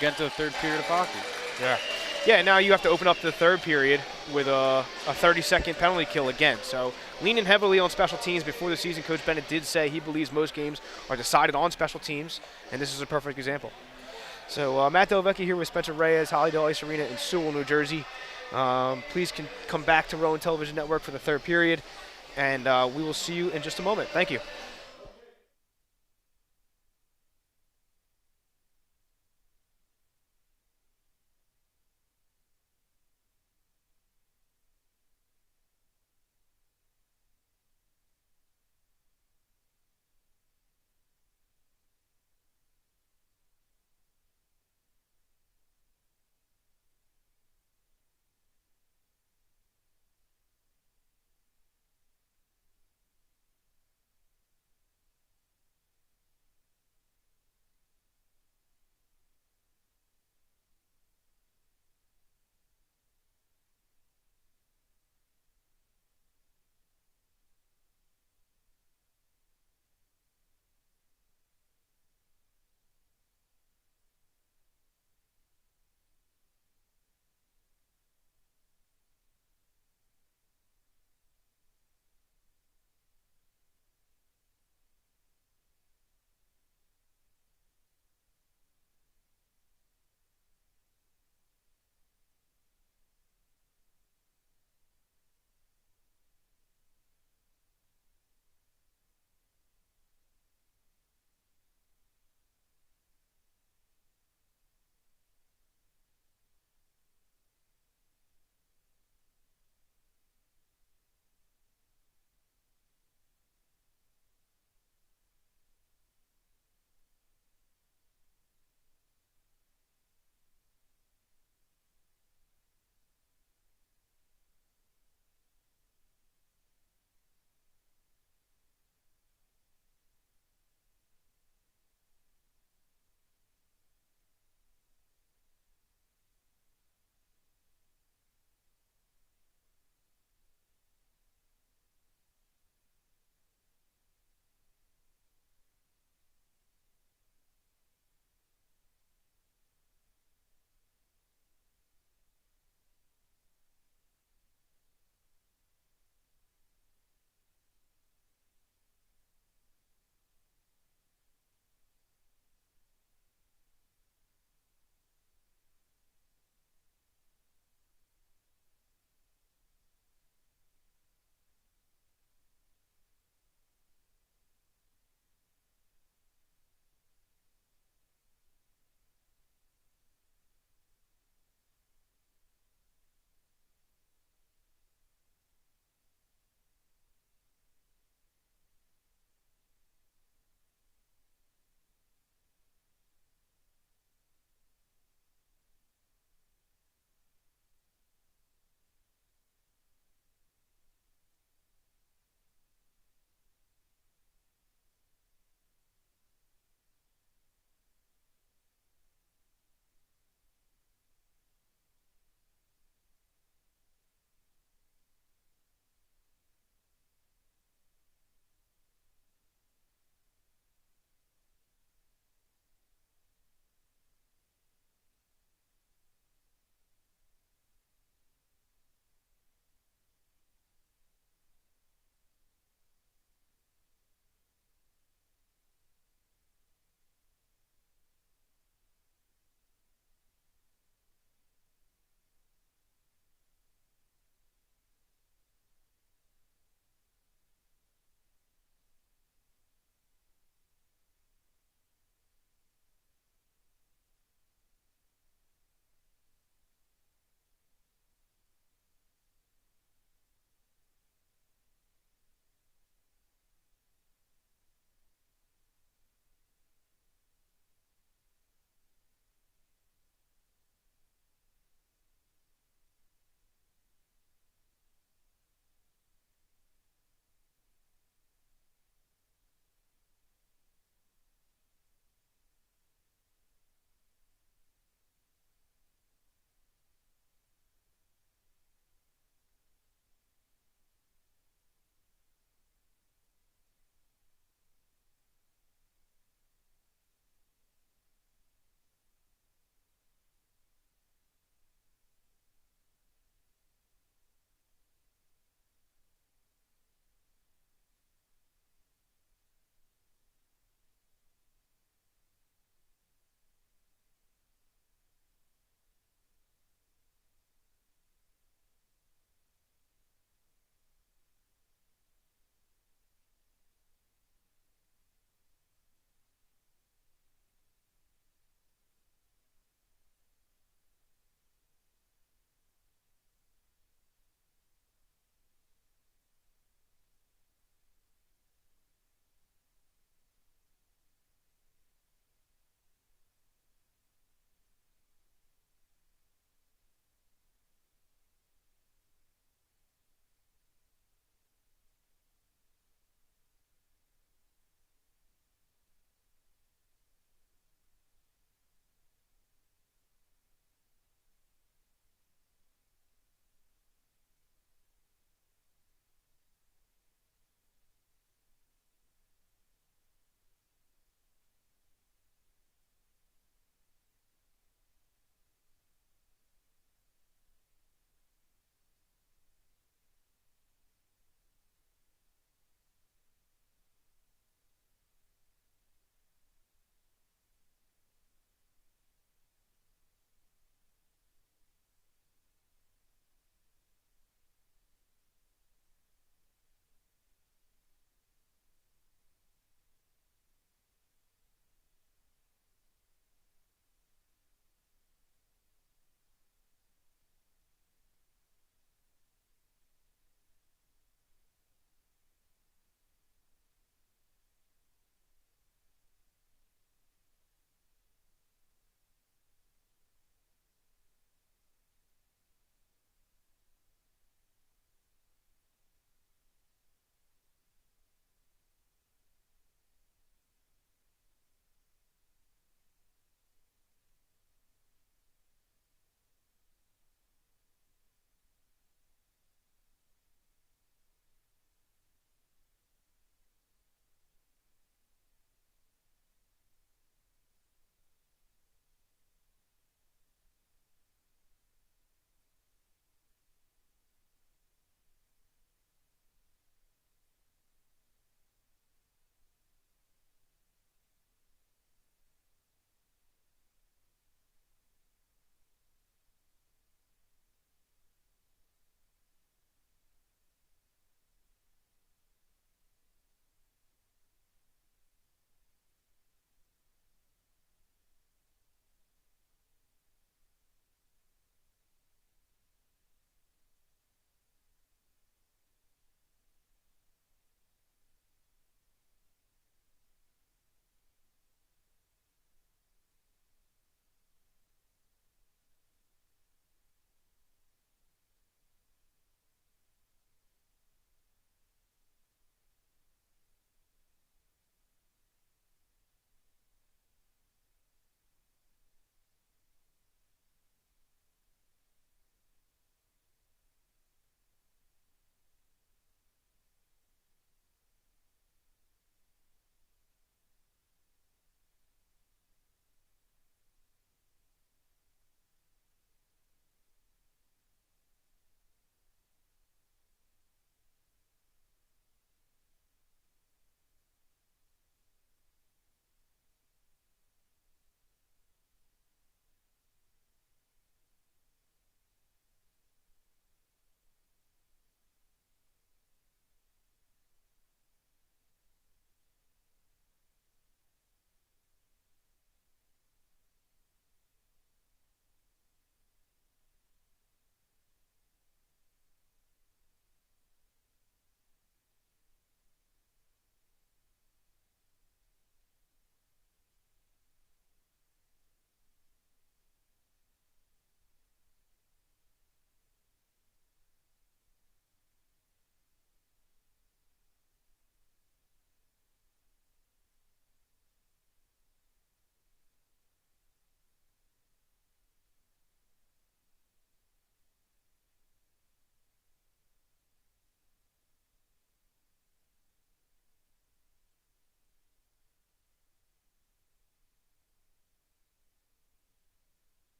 Get to the third period of hockey. Yeah. Yeah, now you have to open up the third period with a 30-second penalty kill again. So leaning heavily on special teams before the season, Coach Bennett did say he believes most games are decided on special teams, and this is a perfect example. So Matt Delvecchio here with Spencer Reyes, Hollydale Ice Arena in Sewell, New Jersey. Please come back to Rowan Television Network for the third period, and we will see you in just a moment. Thank you.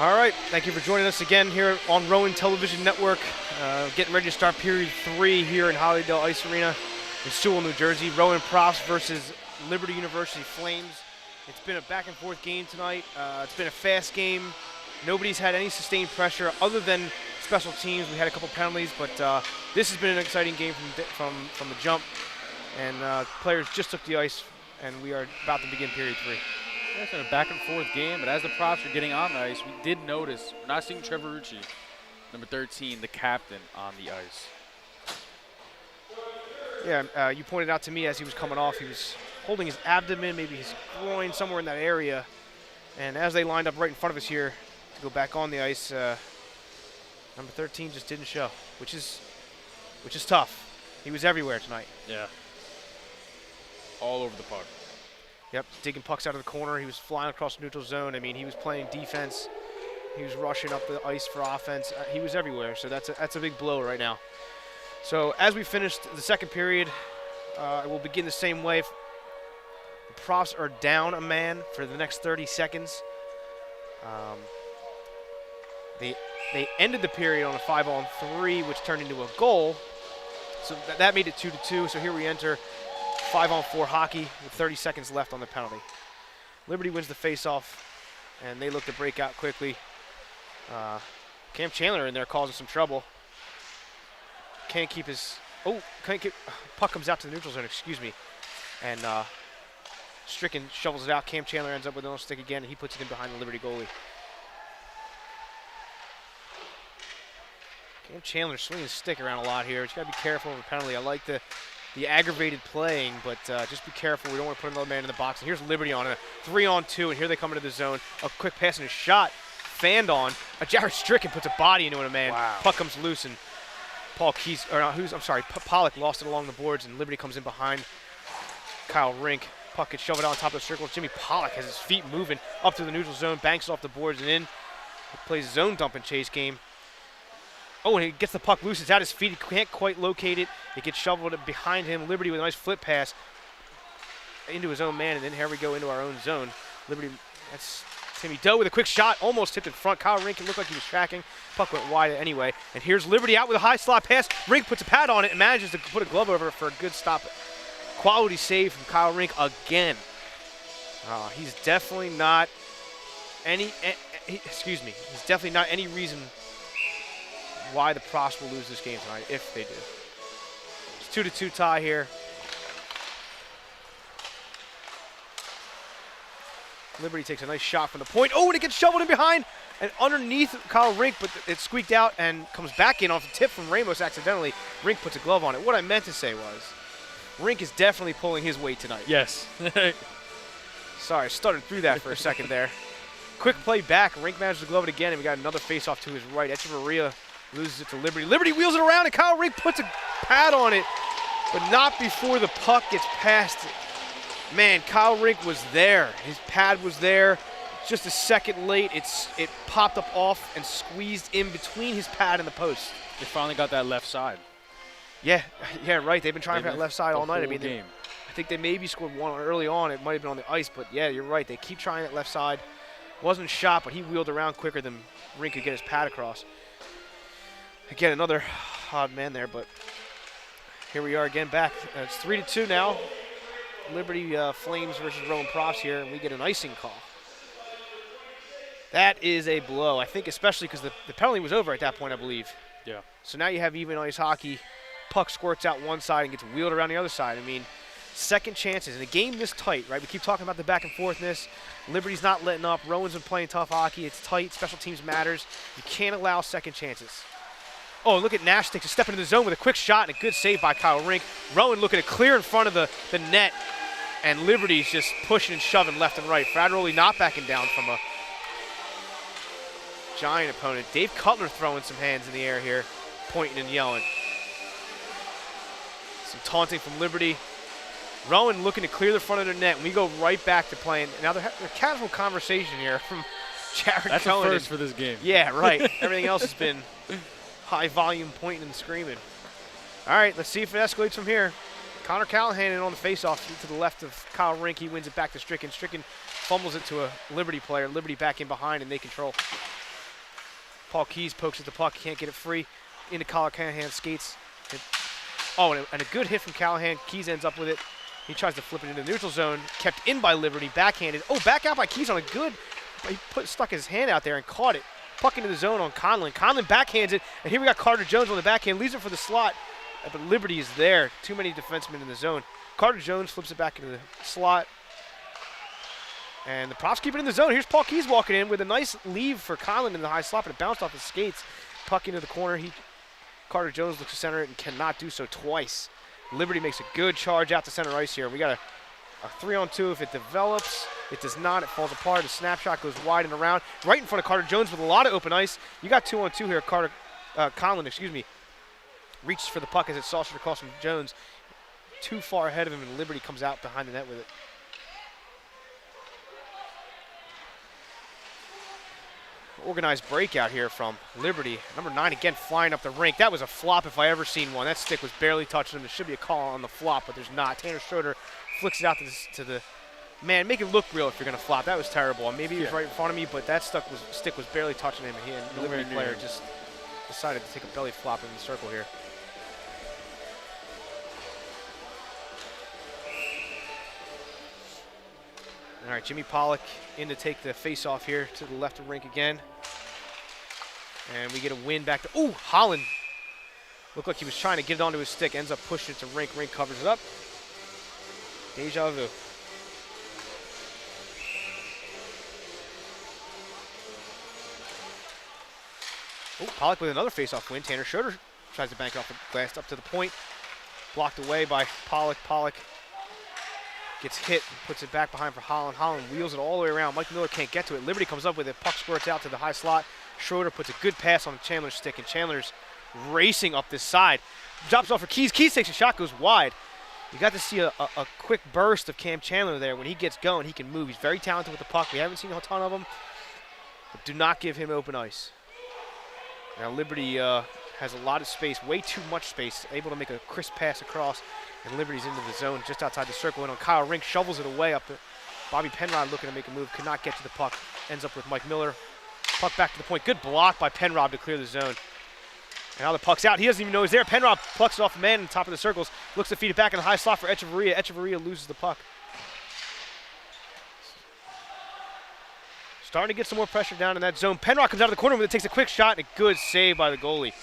All right, thank you for joining us again here on Rowan Television Network. Getting ready to start period 3 here in Hollydale Ice Arena in Sewell, New Jersey. Rowan Profs versus Liberty University Flames. It's been a back and forth game tonight. It's been a fast game. Nobody's had any sustained pressure other than special teams. We had a couple penalties, but this has been an exciting game from the jump. And players just took the ice, and we are about to begin period 3. It's been a back and forth game, but as the Profs are getting on the ice, we did notice we're not seeing Trevor Rucci, number 13, the captain, on the ice. Yeah, you pointed out to me as he was coming off, he was holding his abdomen, maybe his groin, somewhere in that area. And as they lined up right in front of us here to go back on the ice, number 13 just didn't show, which is tough. He was everywhere tonight. Yeah. All over the puck. Yep, digging pucks out of the corner. He was flying across the neutral zone. I mean, he was playing defense. He was rushing up the ice for offense. He was everywhere, so that's a big blow right now. So as we finished the second period, we'll begin the same way. The Profs are down a man for the next 30 seconds. They ended the period on a 5-on-3, which turned into a goal. So that made it 2-2. So here we enter 5-on-4 hockey with 30 seconds left on the penalty. Liberty wins the face-off, and they look to break out quickly. Cam Chandler in there causing some trouble. Can't keep his puck comes out to the neutral zone, excuse me. And Stricken shovels it out. Cam Chandler ends up with no stick again, and he puts it in behind the Liberty goalie. Cam Chandler swinging his stick around a lot here. He's got to be careful of the penalty. I like the aggravated playing, but just be careful. We don't want to put another man in the box. And here's Liberty on a 3-on-2, and here they come into the zone. A quick pass and a shot fanned on. Jared Stricken puts a body into it, man. Wow. Puck comes loose, and Pollock lost it along the boards, and Liberty comes in behind Kyle Rink. Puck gets shoved out on top of the circle. Jimmy Pollock has his feet moving up to the neutral zone, banks off the boards and in. He plays zone dump and chase game. Oh, and he gets the puck loose. It's at his feet. He can't quite locate it. It gets shoveled behind him. Liberty with a nice flip pass into his own man, and then here we go into our own zone. Liberty, that's Timmy Doe with a quick shot, almost tipped in front. Kyle Rink looked like he was tracking. Puck went wide anyway. And here's Liberty out with a high slot pass. Rink puts a pad on it and manages to put a glove over it for a good stop. Quality save from Kyle Rink again. He's definitely not any reason why the Profs will lose this game tonight, if they do. It's 2-2 tie here. Liberty takes a nice shot from the point. Oh, and it gets shoveled in behind and underneath Kyle Rink, but it squeaked out and comes back in off a tip from Ramos accidentally. Rink puts a glove on it. What I meant to say was, Rink is definitely pulling his weight tonight. Yes. Sorry, I stuttered through that for a second there. Quick play back. Rink managed to glove it again, and we got another face-off to his right. Echeverria loses it to Liberty. Liberty wheels it around, and Kyle Rink puts a pad on it, but not before the puck gets past it. Man, Kyle Rink was there. His pad was there. Just a second late, it popped up off and squeezed in between his pad and the post. They finally got that left side. Yeah, right. They've been trying for that left side all night. I mean, game. I think they maybe scored one early on. It might have been on the ice, but yeah, you're right. They keep trying that left side. Wasn't shot, but he wheeled around quicker than Rink could get his pad across. Again, another odd man there, but here we are again back. It's 3-2 now. Liberty Flames versus Rowan Profs here, and we get an icing call. That is a blow, I think, especially because the penalty was over at that point, I believe. Yeah. So now you have even ice hockey. Puck squirts out one side and gets wheeled around the other side. I mean, second chances. In a game this tight, right? We keep talking about the back and forthness. Liberty's not letting up. Rowan's been playing tough hockey. It's tight. Special teams matters. You can't allow second chances. Oh, look at Nash takes a step into the zone with a quick shot and a good save by Kyle Rink. Rowan looking to clear in front of the net, and Liberty's just pushing and shoving left and right. Frattaroli not backing down from a giant opponent. Dave Cutler throwing some hands in the air here, pointing and yelling. Some taunting from Liberty. Rowan looking to clear the front of the net, and we go right back to playing. Now, they're casual conversation here from Jared That's Cohen. the first for this game. Yeah, right. Everything else has been high volume pointing and screaming. All right, let's see if it escalates from here. Connor Callahan in on the faceoff to the left of Kyle Rink. He wins it back to Stricken. Stricken fumbles it to a Liberty player. Liberty back in behind, and they control. Paul Keys pokes at the puck, can't get it free. Into Callahan's skates. And a good hit from Callahan. Keys ends up with it. He tries to flip it into the neutral zone. Kept in by Liberty, backhanded. Oh, back out by Keys on a good. He stuck his hand out there and caught it. Puck into the zone on Conlon. Conlon backhands it, and here we got Carter Jones on the backhand. Leaves it for the slot, but Liberty is there. Too many defensemen in the zone. Carter Jones flips it back into the slot. And the props keep it in the zone. Here's Paul Keys walking in with a nice leave for Conlon in the high slot, but it bounced off his skates. Puck into the corner. Carter Jones looks to center it and cannot do so twice. Liberty makes a good charge out to center ice here. We got a 3-on-2 if it develops. It does not. It falls apart. The snapshot goes wide and around. Right in front of Carter Jones with a lot of open ice. You got 2-on-2 here. Conlon, reaches for the puck as it saucers across from Jones. Too far ahead of him, and Liberty comes out behind the net with it. Organized breakout here from Liberty. Number 9 again flying up the rink. That was a flop if I ever seen one. That stick was barely touching him. There should be a call on the flop, but there's not. Tanner Schroeder flicks it out to the man. Make it look real if you're going to flop. That was terrible. Maybe he was right in front of me, but that stick was barely touching him, and the Liberty player just decided to take a belly flop in the circle here. All right, Jimmy Pollock in to take the face-off here to the left of rink again. And we get a win back to, ooh, Holland. Looked like he was trying to get it onto his stick, ends up pushing it to rink. Rink covers it up. Deja vu. Oh, Pollock with another face-off win. Tanner Schroeder tries to bank it off the glass up to the point. Blocked away by Pollock. Pollock gets hit and puts it back behind for Holland. Holland wheels it all the way around. Mike Miller can't get to it. Liberty comes up with it. Puck squirts out to the high slot. Schroeder puts a good pass on Chandler's stick, and Chandler's racing up this side. Drops off for Keys. Keys takes a shot, goes wide. You got to see a quick burst of Cam Chandler there. When he gets going, he can move. He's very talented with the puck. We haven't seen a ton of him, but do not give him open ice. Now Liberty has a lot of space, way too much space, able to make a crisp pass across. And Liberty's into the zone just outside the circle. And on Kyle Rink, shovels it away up. Bobby Penrod looking to make a move, could not get to the puck. Ends up with Mike Miller. Puck back to the point. Good block by Penrod to clear the zone. And now the puck's out. He doesn't even know he's there. Penrod plucks it off the man on top of the circles. Looks to feed it back in the high slot for Echeverria. Echeverria loses the puck. Starting to get some more pressure down in that zone. Penrod comes out of the corner with it, takes a quick shot, and a good save by the goalie.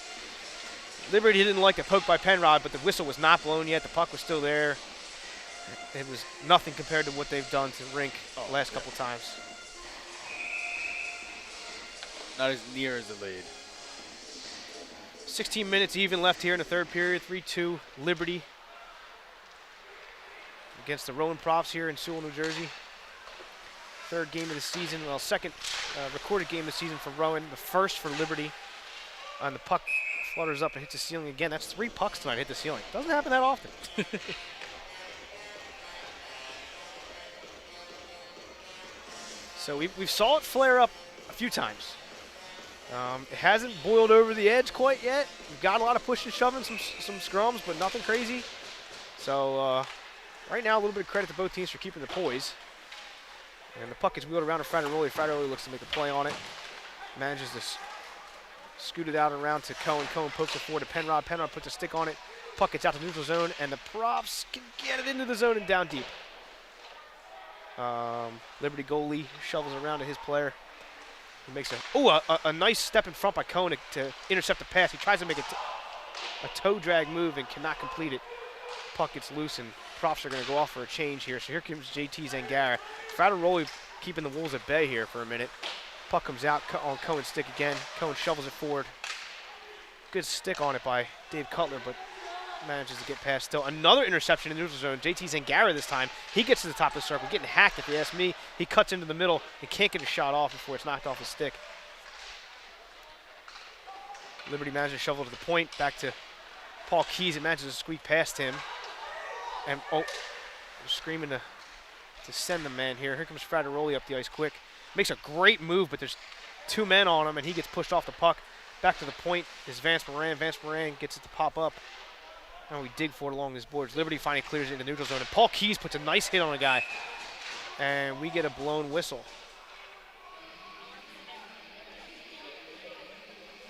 Liberty didn't like the poke by Penrod, but the whistle was not blown yet. The puck was still there. It was nothing compared to what they've done to Rink the last couple times. Not as near as the lead. 16 minutes even left here in the third period. 3-2 Liberty against the Rowan Profs here in Sewell, New Jersey. Third game of the season. Well, second recorded game of the season for Rowan. The first for Liberty. And the puck flutters up and hits the ceiling again. That's 3 pucks tonight hit the ceiling. Doesn't happen that often. So we've saw it flare up a few times. It hasn't boiled over the edge quite yet. We've got a lot of push and shoving, some scrums, but nothing crazy. So right now, a little bit of credit to both teams for keeping the poise. And the puck is wheeled around to Frateroli. Frateroli looks to make a play on it. Manages to scoot it out and around to Cohen. Cohen pokes it forward to Penrod. Penrod puts a stick on it. Puck gets out to neutral zone, and the props can get it into the zone and down deep. Liberty goalie shovels around to his player. He makes a nice step in front by Cohen to intercept the pass. He tries to make a toe drag move and cannot complete it. Puck gets loose, and props are going to go off for a change here. So here comes JT Zangara. Frateroli keeping the Wolves at bay here for a minute. Puck comes out on Cohen's stick again. Cohen shovels it forward. Good stick on it by Dave Cutler, but manages to get past still. Another interception in the neutral zone. JT Zangara this time. He gets to the top of the circle, getting hacked if you ask me. He cuts into the middle and can't get a shot off before it's knocked off his stick. Liberty manages to shovel to the point. Back to Paul Keys. It manages to squeak past him. And screaming to send the man here. Here comes Frateroli up the ice quick. Makes a great move, but there's 2 men on him, and he gets pushed off the puck. Back to the point is Vance Moran. Vance Moran gets it to pop up. And we dig for it along these boards. Liberty finally clears it into neutral zone, and Paul Keys puts a nice hit on a guy. And we get a blown whistle.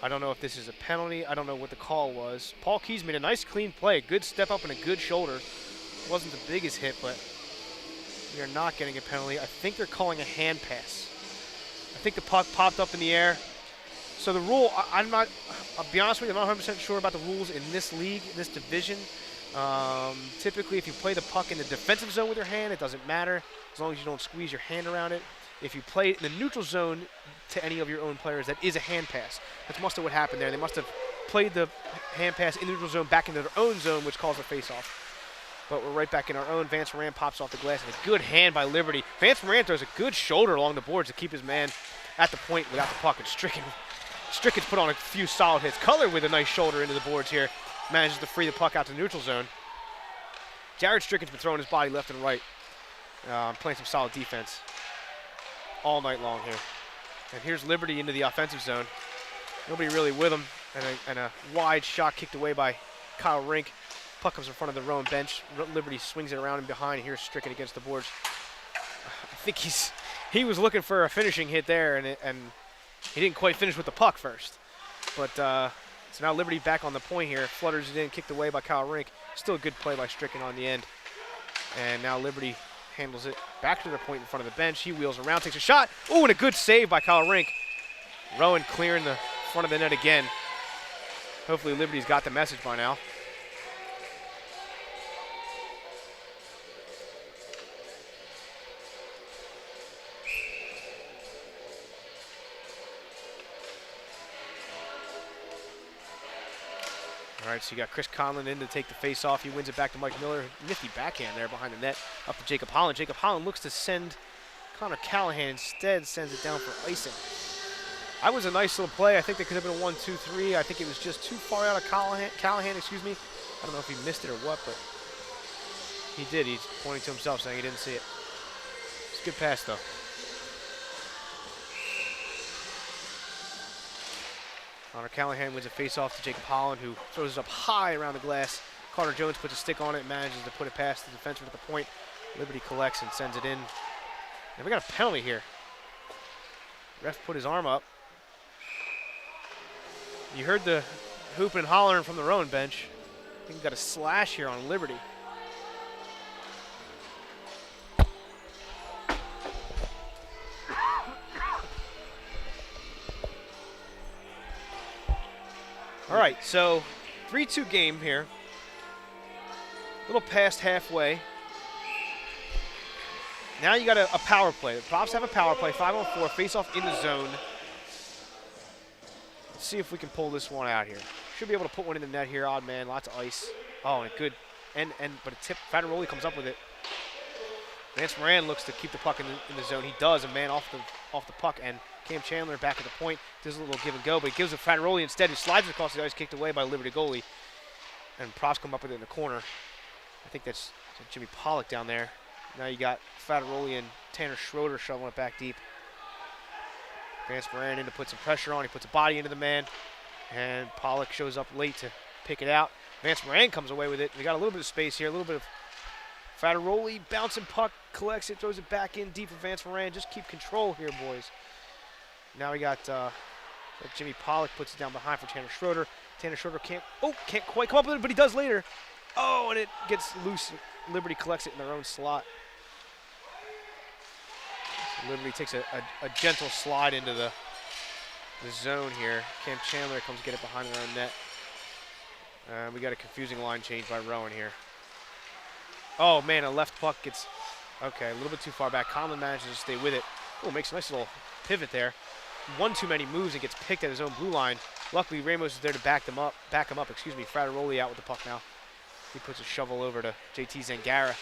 I don't know if this is a penalty. I don't know what the call was. Paul Keys made a nice clean play. Good step up and a good shoulder. Wasn't the biggest hit, but we are not getting a penalty. I think they're calling a hand pass. I think the puck popped up in the air. So the rule, I'll be honest with you, I'm not 100% sure about the rules in this league, this division. Typically, if you play the puck in the defensive zone with your hand, it doesn't matter as long as you don't squeeze your hand around it. If you play it in the neutral zone to any of your own players, that is a hand pass. That's must have what happened there. They must have played the hand pass in the neutral zone back into their own zone, which calls a face-off. But we're right back in our own. Vance Moran pops off the glass, and a good hand by Liberty. Vance Moran throws a good shoulder along the boards to keep his man at the point without the puck. And Stricken's put on a few solid hits. Cutler with a nice shoulder into the boards here. Manages to free the puck out to the neutral zone. Jared Stricken's been throwing his body left and right. Playing some solid defense all night long here. And here's Liberty into the offensive zone. Nobody really with him. And a wide shot kicked away by Kyle Rink. Puck comes in front of the Rowan bench. Liberty swings it around and behind. Here's Stricken against the boards. I think he was looking for a finishing hit there, and he didn't quite finish with the puck first. But so now Liberty back on the point here. Flutters it in, kicked away by Kyle Rink. Still a good play by Stricken on the end. And now Liberty handles it back to their point in front of the bench. He wheels around, takes a shot. Oh, and a good save by Kyle Rink. Rowan clearing the front of the net again. Hopefully Liberty's got the message by now. All right, so you got Chris Conlon in to take the face-off. He wins it back to Mike Miller. Nifty backhand there behind the net. Up to Jacob Holland. Jacob Holland looks to send Connor Callahan. Instead, sends it down for icing. That was a nice little play. I think there could have been a 1-2-3. I think it was just too far out of Callahan, excuse me. I don't know if he missed it or what, but he did. He's pointing to himself saying he didn't see it. It's a good pass, though. Connor Callahan wins a face-off to Jacob Holland, who throws it up high around the glass. Carter Jones puts a stick on it and manages to put it past the defenseman at the point. Liberty collects and sends it in. And we got a penalty here. Ref put his arm up. You heard the hooping and hollering from the Rowan bench. I think we got a slash here on Liberty. All right, so 3-2 game here. A little past halfway. Now you got a power play. The Profs have a power play, 5-on-4, face-off in the zone. Let's see if we can pull this one out here. Should be able to put one in the net here. Odd man, lots of ice. Oh, and a good but a tip. Fadaroli comes up with it. Vance Moran looks to keep the puck in the zone. He does. A man off the puck, and Cam Chandler back at the point. Does a little give and go, but he gives it to Fadaroli instead, who slides it across the ice, kicked away by Liberty goalie. And Profs come up with it in the corner. I think that's Jimmy Pollock down there. Now you got Fadaroli and Tanner Schroeder shoveling it back deep. Vance Moran in to put some pressure on. He puts a body into the man, and Pollock shows up late to pick it out. Vance Moran comes away with it. We got a little bit of space here, a little bit of Fadaroli bouncing puck, collects it, throws it back in deep for Vance Moran. Just keep control here, boys. Now we got Jimmy Pollock puts it down behind for Tanner Schroeder. Tanner Schroeder can't quite come up with it, but he does later. Oh, and it gets loose. Liberty collects it in their own slot. So Liberty takes a gentle slide into the zone here. Cam Chandler comes to get it behind their own net. We got a confusing line change by Rowan here. Oh, man, a left puck gets, okay, a little bit too far back. Conlon manages to stay with it. Oh, makes a nice little pivot there. One too many moves and gets picked at his own blue line. Luckily, Ramos is there to back him up. Frateroli out with the puck now. He puts a shovel over to JT Zangara.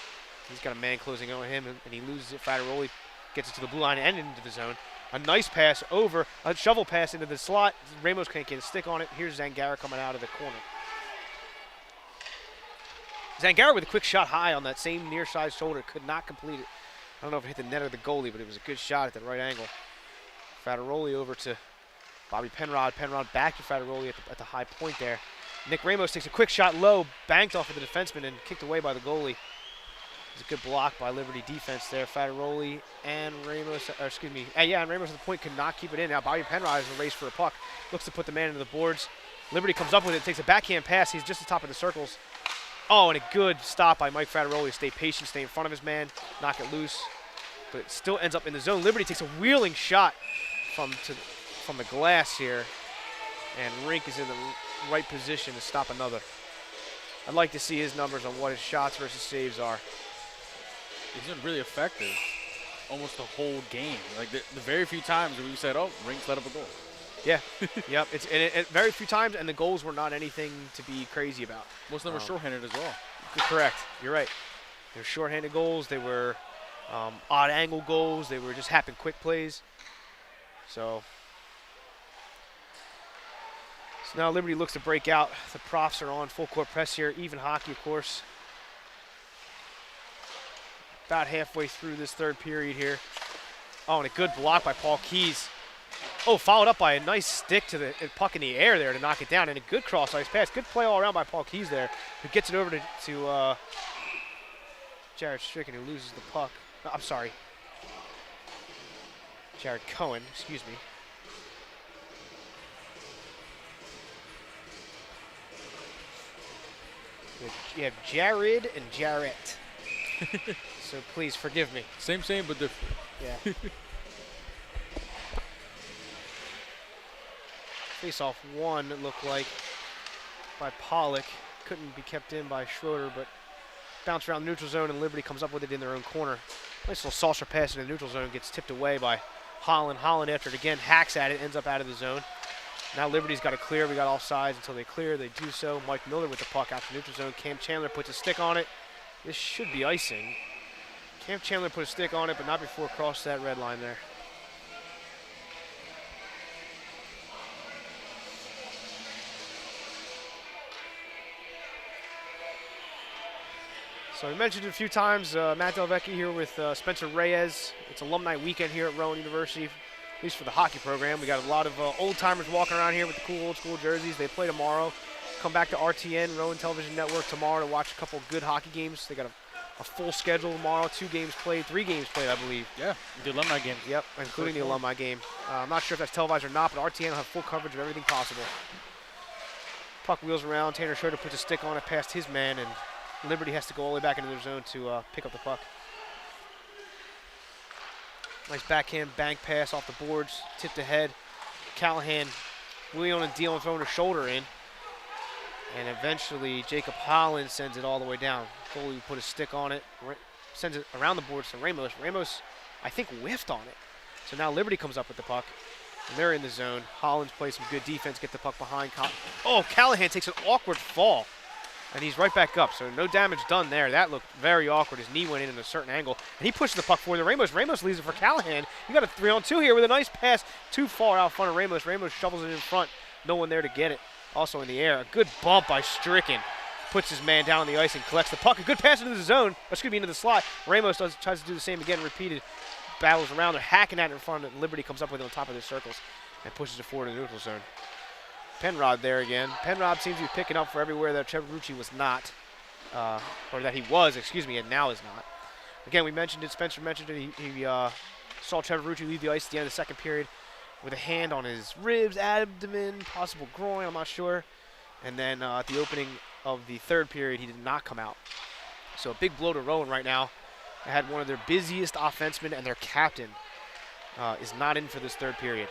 He's got a man closing on him, and he loses it. Frateroli gets it to the blue line and into the zone. A nice pass over, a shovel pass into the slot. Ramos can't get a stick on it. Here's Zangara coming out of the corner. Zangara with a quick shot high on that same near side shoulder. Could not complete it. I don't know if it hit the net or the goalie, but it was a good shot at the right angle. Fadaroli over to Bobby Penrod. Penrod back to Fadaroli at the high point there. Nick Ramos takes a quick shot low, banked off of the defenseman and kicked away by the goalie. It's a good block by Liberty defense there. Fadaroli and Ramos, and Ramos at the point could not keep it in. Now Bobby Penrod is in a race for a puck. Looks to put the man into the boards. Liberty comes up with it, takes a backhand pass. He's just at the top of the circles. Oh, and a good stop by Mike Fadaroli. Stay patient, stay in front of his man, knock it loose. But it still ends up in the zone. Liberty takes a wheeling shot from the glass here. And Rink is in the right position to stop another. I'd like to see his numbers on what his shots versus saves are. He's been really effective almost the whole game. Like the very few times where we said, oh, Rink's let up a goal. Yeah, yep. It's very few times, and the goals were not anything to be crazy about. Most of them were shorthanded as well. Correct. You're right. They were shorthanded goals. They were odd angle goals. They were just happen quick plays. So now Liberty looks to break out. The Profs are on full court press here. Even hockey, of course. About halfway through this third period here. Oh, and a good block by Paul Keys. Oh, followed up by a nice stick to the puck in the air there to knock it down, and a good cross-ice pass. Good play all around by Paul Keys there, who gets it over to Jared Stricken, who loses the puck. No, I'm sorry. Jared Cohen, excuse me. You have Jared and Jarrett. So please forgive me. Same, but different. Yeah. Face-off one, it looked like, by Pollock. Couldn't be kept in by Schroeder, but bounced around the neutral zone, and Liberty comes up with it in their own corner. Nice little saucer pass in the neutral zone, gets tipped away by Holland. Holland, after it again, hacks at it, ends up out of the zone. Now Liberty's got to clear. We got all sides until they clear. They do so. Mike Miller with the puck out to the neutral zone. Cam Chandler puts a stick on it. This should be icing. Cam Chandler put a stick on it, but not before crossed that red line there. So we mentioned it a few times, Matt Delvecchi here with Spencer Reyes. It's alumni weekend here at Rowan University, at least for the hockey program. We got a lot of old-timers walking around here with the cool old-school jerseys. They play tomorrow. Come back to RTN, Rowan Television Network, tomorrow to watch a couple good hockey games. They got a full schedule tomorrow, 3 games played, I believe. Yeah, the alumni games. Yep, including the alumni game. I'm not sure if that's televised or not, but RTN will have full coverage of everything possible. Puck wheels around. Tanner Schroeder puts a stick on it past his man, and Liberty has to go all the way back into their zone to pick up the puck. Nice backhand bank pass off the boards, tipped ahead. Callahan wheeling and dealing, throwing a shoulder in. And eventually Jacob Holland sends it all the way down. Goalie put a stick on it, sends it around the boards to Ramos. Ramos, I think, whiffed on it. So now Liberty comes up with the puck, and they're in the zone. Holland's plays some good defense, get the puck behind. Callahan takes an awkward fall. And he's right back up, so no damage done there. That looked very awkward. His knee went in a certain angle, and he pushes the puck forward to Ramos. Ramos leaves it for Callahan. You got a 3-on-2 here with a nice pass too far out front of Ramos. Ramos shovels it in front. No one there to get it. Also in the air, a good bump by Stricken. Puts his man down on the ice and collects the puck. A good pass into the zone, into the slot. Ramos tries to do the same again, repeated battles around. They're hacking at it in front, and Liberty comes up with it on top of their circles and pushes it forward in the neutral zone. Penrod there again. Penrod seems to be picking up for everywhere that Trevor Rucci was not, or that he was, and now is not. Again, we mentioned it, Spencer mentioned it, he saw Trevor Rucci leave the ice at the end of the second period with a hand on his ribs, abdomen, possible groin, I'm not sure. And then at the opening of the third period, he did not come out. So a big blow to Rowan right now. They had one of their busiest offensemen, and their captain is not in for this third period.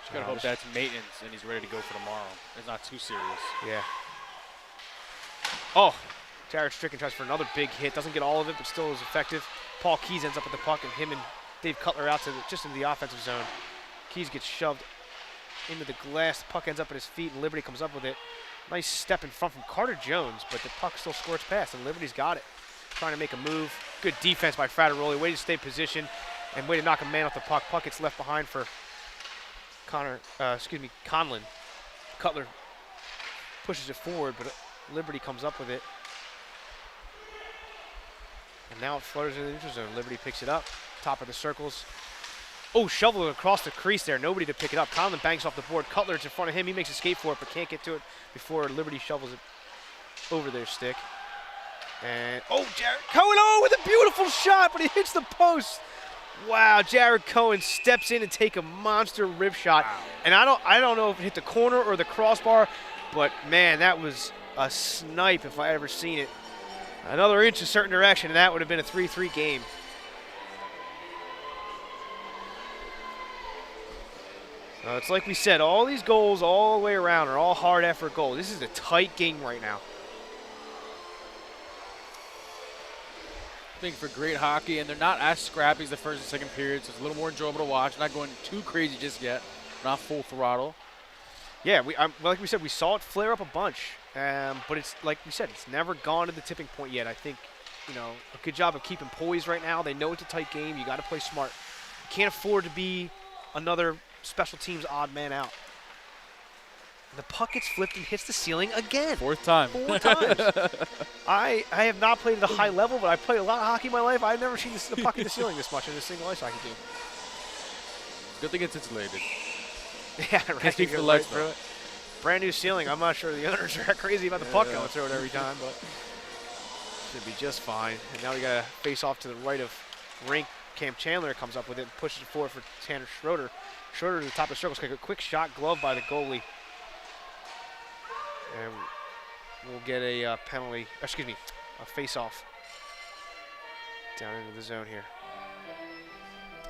Just gotta hope that's maintenance and he's ready to go for tomorrow. It's not too serious. Yeah. Oh, Jared Stricken tries for another big hit. Doesn't get all of it, but still is effective. Paul Keys ends up with the puck, and him and Dave Cutler out to just into the offensive zone. Keys gets shoved into the glass. The puck ends up at his feet, and Liberty comes up with it. Nice step in front from Carter Jones, but the puck still squirts past, and Liberty's got it. Trying to make a move. Good defense by Frateroli. Way to stay position, and way to knock a man off the puck. Puck gets left behind for Conlon. Cutler pushes it forward, but Liberty comes up with it. And now it flutters in the neutral zone. Liberty picks it up, top of the circles. Oh, shovel it across the crease there. Nobody to pick it up. Conlon banks off the board. Cutler's in front of him. He makes a skate for it, but can't get to it before Liberty shovels it over their stick. And, oh, Jared Cohen, oh, with a beautiful shot, but he hits the post. Wow, Jared Cohen steps in and take a monster rib shot. Wow. And I don't know if it hit the corner or the crossbar, but, man, that was a snipe if I ever seen it. Another inch a certain direction, and that would have been a 3-3 game. It's like we said, all these goals all the way around are all hard effort goals. This is a tight game right now. I think for great hockey, and they're not as scrappy as the first and second periods. So it's a little more enjoyable to watch. Not going too crazy just yet. Not full throttle. Yeah, like we said, we saw it flare up a bunch. But it's like we said, it's never gone to the tipping point yet. I think, a good job of keeping poise right now. They know it's a tight game. You got to play smart. You can't afford to be another special teams odd man out. The puck gets flipped and hits the ceiling again. Fourth time. 4 times. I have not played at a high level, but I've played a lot of hockey in my life. I've never seen the puck hit the ceiling this much in a single ice hockey game. Good thing it's insulated. Yeah, right. Can't speak for the Right lights, through though. it. Brand new ceiling. I'm not sure the owners are crazy about the puck going through it every time, but should be just fine. And now we got to face off to the right of rink. Cam Chandler comes up with it and pushes it forward for Tanner Schroeder. Schroeder to the top of the circle. A quick shot glove by the goalie. And we'll get a penalty, a face-off down into the zone here.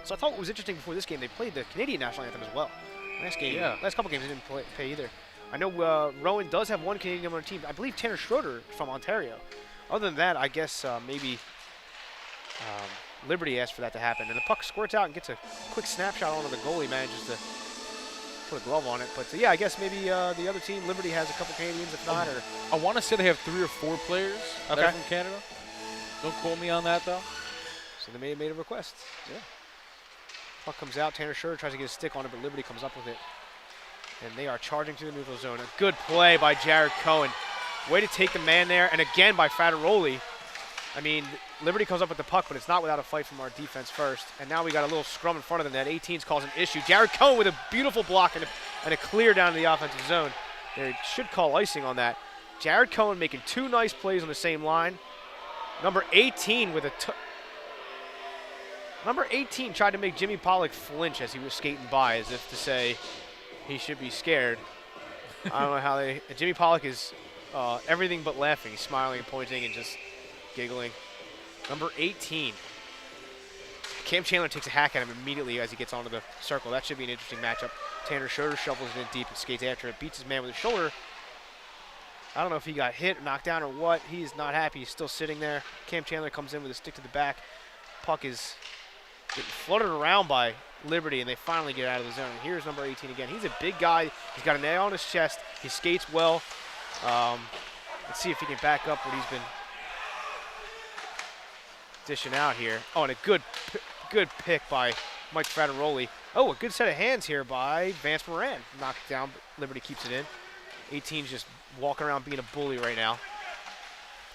So I thought what was interesting before this game, they played the Canadian national anthem as well. Last couple games they didn't play either. I know Rowan does have one Canadian on their team. I believe Tanner Schroeder is from Ontario. Other than that, I guess maybe Liberty asked for that to happen. And the puck squirts out and gets a quick snapshot onto the goalie, manages to put a glove on it. But yeah, I guess maybe the other team, Liberty, has a couple Canadians, if not. Or I want to say they have 3 or 4 players that are from Canada. Don't quote me on that, though. So they may have made a request. Yeah. Puck comes out. Tanner Schroeder tries to get a stick on it, but Liberty comes up with it. And they are charging to the neutral zone. A good play by Jared Cohen. Way to take the man there. And again by Fadaroli. I mean, Liberty comes up with the puck, but it's not without a fight from our defense first. And now we got a little scrum in front of them. That 18's causing an issue. Jared Cohen with a beautiful block and a clear down to the offensive zone. They should call icing on that. Jared Cohen making 2 nice plays on the same line. Number 18 with a Number 18 tried to make Jimmy Pollock flinch as he was skating by, as if to say he should be scared. I don't know how they. Jimmy Pollock is everything but laughing. He's smiling and pointing and just giggling. Number 18. Cam Chandler takes a hack at him immediately as he gets onto the circle. That should be an interesting matchup. Tanner Schroeder shovels it in deep and skates after it. Beats his man with his shoulder. I don't know if he got hit or knocked down or what. He's not happy. He's still sitting there. Cam Chandler comes in with a stick to the back. Puck is getting fluttered around by Liberty, and they finally get out of the zone. And here's number 18 again. He's a big guy. He's got a nail on his chest. He skates well. Let's see if he can back up what he's been dishing out here. Oh, and a good pick by Mike Fadaroli. Oh, a good set of hands here by Vance Moran. Knocked it down, but Liberty keeps it in. 18's just walking around being a bully right now.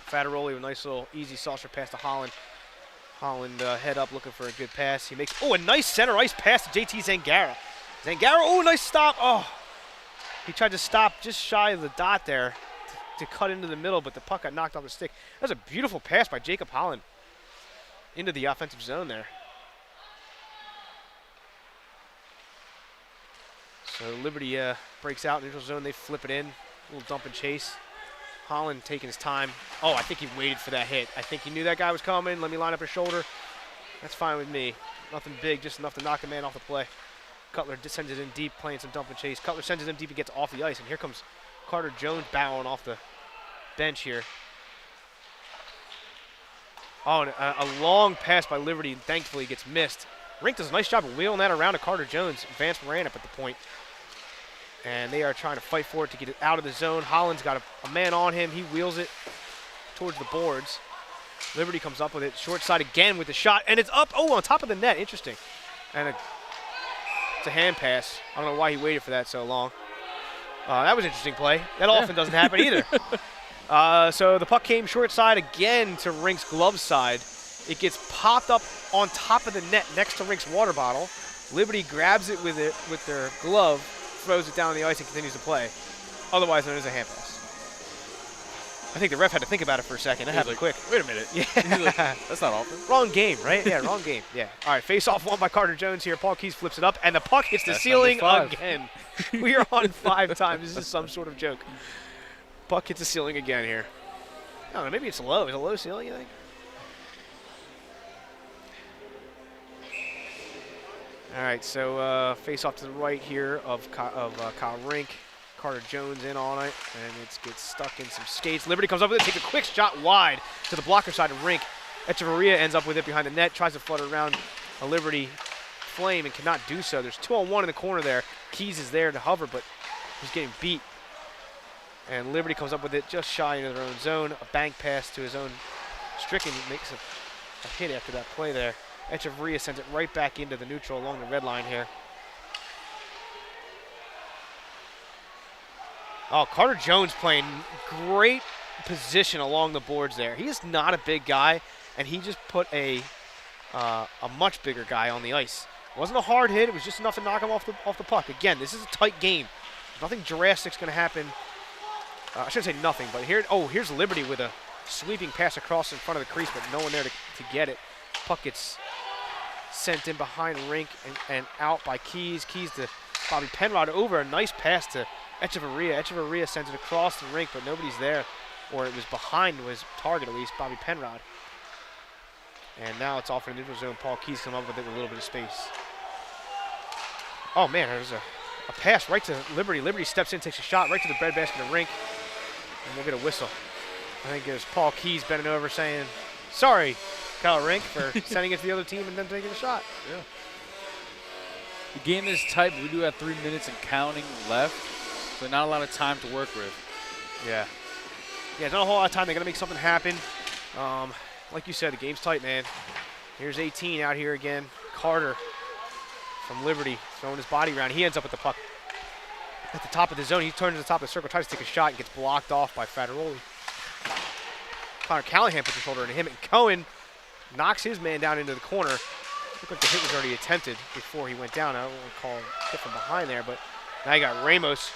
Fadaroli with a nice little easy saucer pass to Holland. Holland head up looking for a good pass. He makes, a nice center ice pass to JT Zangara. Zangara, nice stop. Oh, he tried to stop just shy of the dot there to cut into the middle, but the puck got knocked off the stick. That was a beautiful pass by Jacob Holland into the offensive zone there. So Liberty breaks out neutral zone. They flip it in. A little dump and chase. Holland taking his time. Oh, I think he waited for that hit. I think he knew that guy was coming. Let me line up his shoulder. That's fine with me. Nothing big, just enough to knock a man off the play. Cutler sends it in deep, playing some dump and chase. Cutler sends it in deep and gets off the ice. And here comes Carter Jones bowing off the bench here. Oh, and a long pass by Liberty, and thankfully gets missed. Rink does a nice job of wheeling that around to Carter Jones. Vance Moran up at the point. And they are trying to fight for it to get it out of the zone. Holland's got a man on him. He wheels it towards the boards. Liberty comes up with it. Short side again with the shot. And it's up. Oh, on top of the net. Interesting. And it's a hand pass. I don't know why he waited for that so long. That was an interesting play. That often doesn't happen either. So the puck came short side again to Rink's glove side. It gets popped up on top of the net next to Rink's water bottle. Liberty grabs it with their glove, throws it down on the ice, and continues to play. Otherwise known as a hand pass. I think the ref had to think about it for a second. That He was happened like, quick. Wait a minute. Yeah. He's like, that's not offense. Wrong game, right? Yeah, wrong game. Yeah. All right, face-off won by Carter Jones here. Paul Keys flips it up, and the puck hits the That's ceiling number 5. again. We are on 5 times. This is some sort of joke. Puck hits the ceiling again here. I don't know, maybe it's low. Is it a low ceiling, you think? All right, so face-off to the right here of Kyle Rink. Carter Jones in on it, and it gets stuck in some skates. Liberty comes up with it, takes a quick shot wide to the blocker side of Rink. Echevarria ends up with it behind the net, tries to flutter around a Liberty flame and cannot do so. There's 2-on-1 in the corner there. Keys is there to hover, but he's getting beat. And Liberty comes up with it just shy into their own zone. A bank pass to his own Stricken makes a hit after that play there. Echevarria sends it right back into the neutral along the red line here. Oh, Carter Jones playing great position along the boards there. He is not a big guy, and he just put a much bigger guy on the ice. It wasn't a hard hit. It was just enough to knock him off the puck. Again, this is a tight game. Nothing drastic's going to happen. I shouldn't say nothing, but here's Liberty with a sweeping pass across in front of the crease, but no one there to get it. Puck gets sent in behind Rink and out by Keys. Keys to Bobby Penrod over. A nice pass to Echevarria. Echevarria sends it across the rink, but nobody's there. Or it was behind his target, at least, Bobby Penrod. And now it's off in the neutral zone. Paul Keys come up with it with a little bit of space. Oh, man, there's a pass right to Liberty. Liberty steps in, takes a shot right to the breadbasket of Rink. And we'll get a whistle. I think it's Paul Keys bending over saying, sorry, Kyle Rink, for sending it to the other team and then taking a shot. Yeah. The game is tight, but we do have 3 minutes and counting left, so not a lot of time to work with. Yeah. Yeah, not a whole lot of time. They got to make something happen. Like you said, the game's tight, man. Here's 18 out here again. Carter from Liberty throwing his body around. He ends up with the puck at the top of the zone. He turns to the top of the circle, tries to take a shot, and gets blocked off by Fadaroli. Connor Callahan puts his shoulder into him, and Cohen knocks his man down into the corner. Looked like the hit was already attempted before he went down. I don't want to call hit from behind there, but now you got Ramos.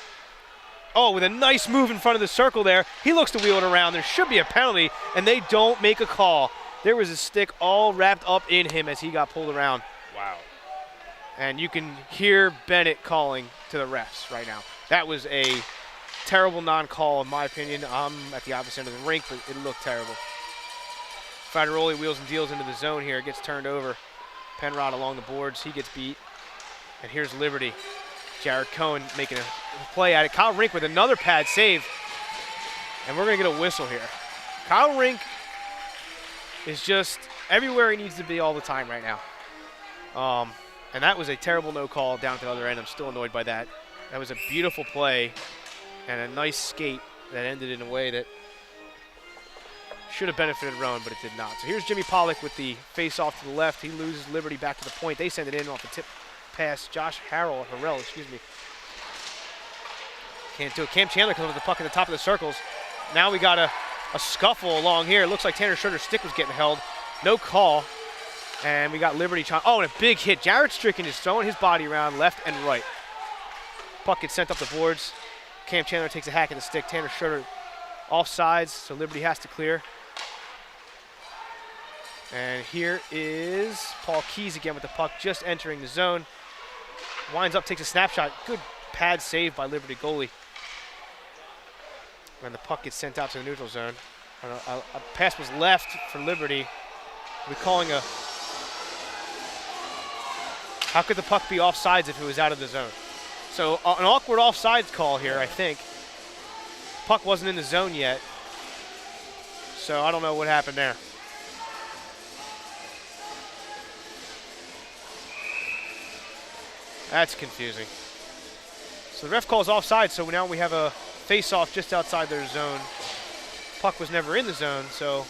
Oh, with a nice move in front of the circle there. He looks to wheel it around. There should be a penalty, and they don't make a call. There was a stick all wrapped up in him as he got pulled around. Wow. And you can hear Bennett calling to the refs right now. That was a terrible non-call, in my opinion. I'm at the opposite end of the rink, but it looked terrible. Fadaroli wheels and deals into the zone here. Gets turned over. Penrod along the boards. He gets beat. And here's Liberty. Jared Cohen making a play at it. Kyle Rink with another pad save. And we're going to get a whistle here. Kyle Rink is just everywhere he needs to be all the time right now. And that was a terrible no call down at the other end. I'm still annoyed by that. That was a beautiful play and a nice skate that ended in a way that should have benefited Rowan, but it did not. So here's Jimmy Pollock with the face-off to the left. He loses Liberty back to the point. They send it in off the tip pass. Harrell, excuse me. Can't do it. Cam Chandler comes with the puck at the top of the circles. Now we got a scuffle along here. It looks like Tanner Schroeder's stick was getting held. No call. And we got Liberty trying. Oh, and a big hit. Jared Stricken is throwing his body around left and right. Puck gets sent up the boards. Cam Chandler takes a hack at the stick. Tanner Schroeder offsides, so Liberty has to clear. And here is Paul Keys again with the puck just entering the zone. Winds up, takes a snapshot. Good pad save by Liberty goalie. And the puck gets sent out to the neutral zone. A pass was left for Liberty. We're calling a... How could the puck be offsides if it was out of the zone? So an awkward offsides call here, I think. Puck wasn't in the zone yet. So I don't know what happened there. That's confusing. So the ref calls offside, so now we have a face-off just outside their zone. Puck was never in the zone, so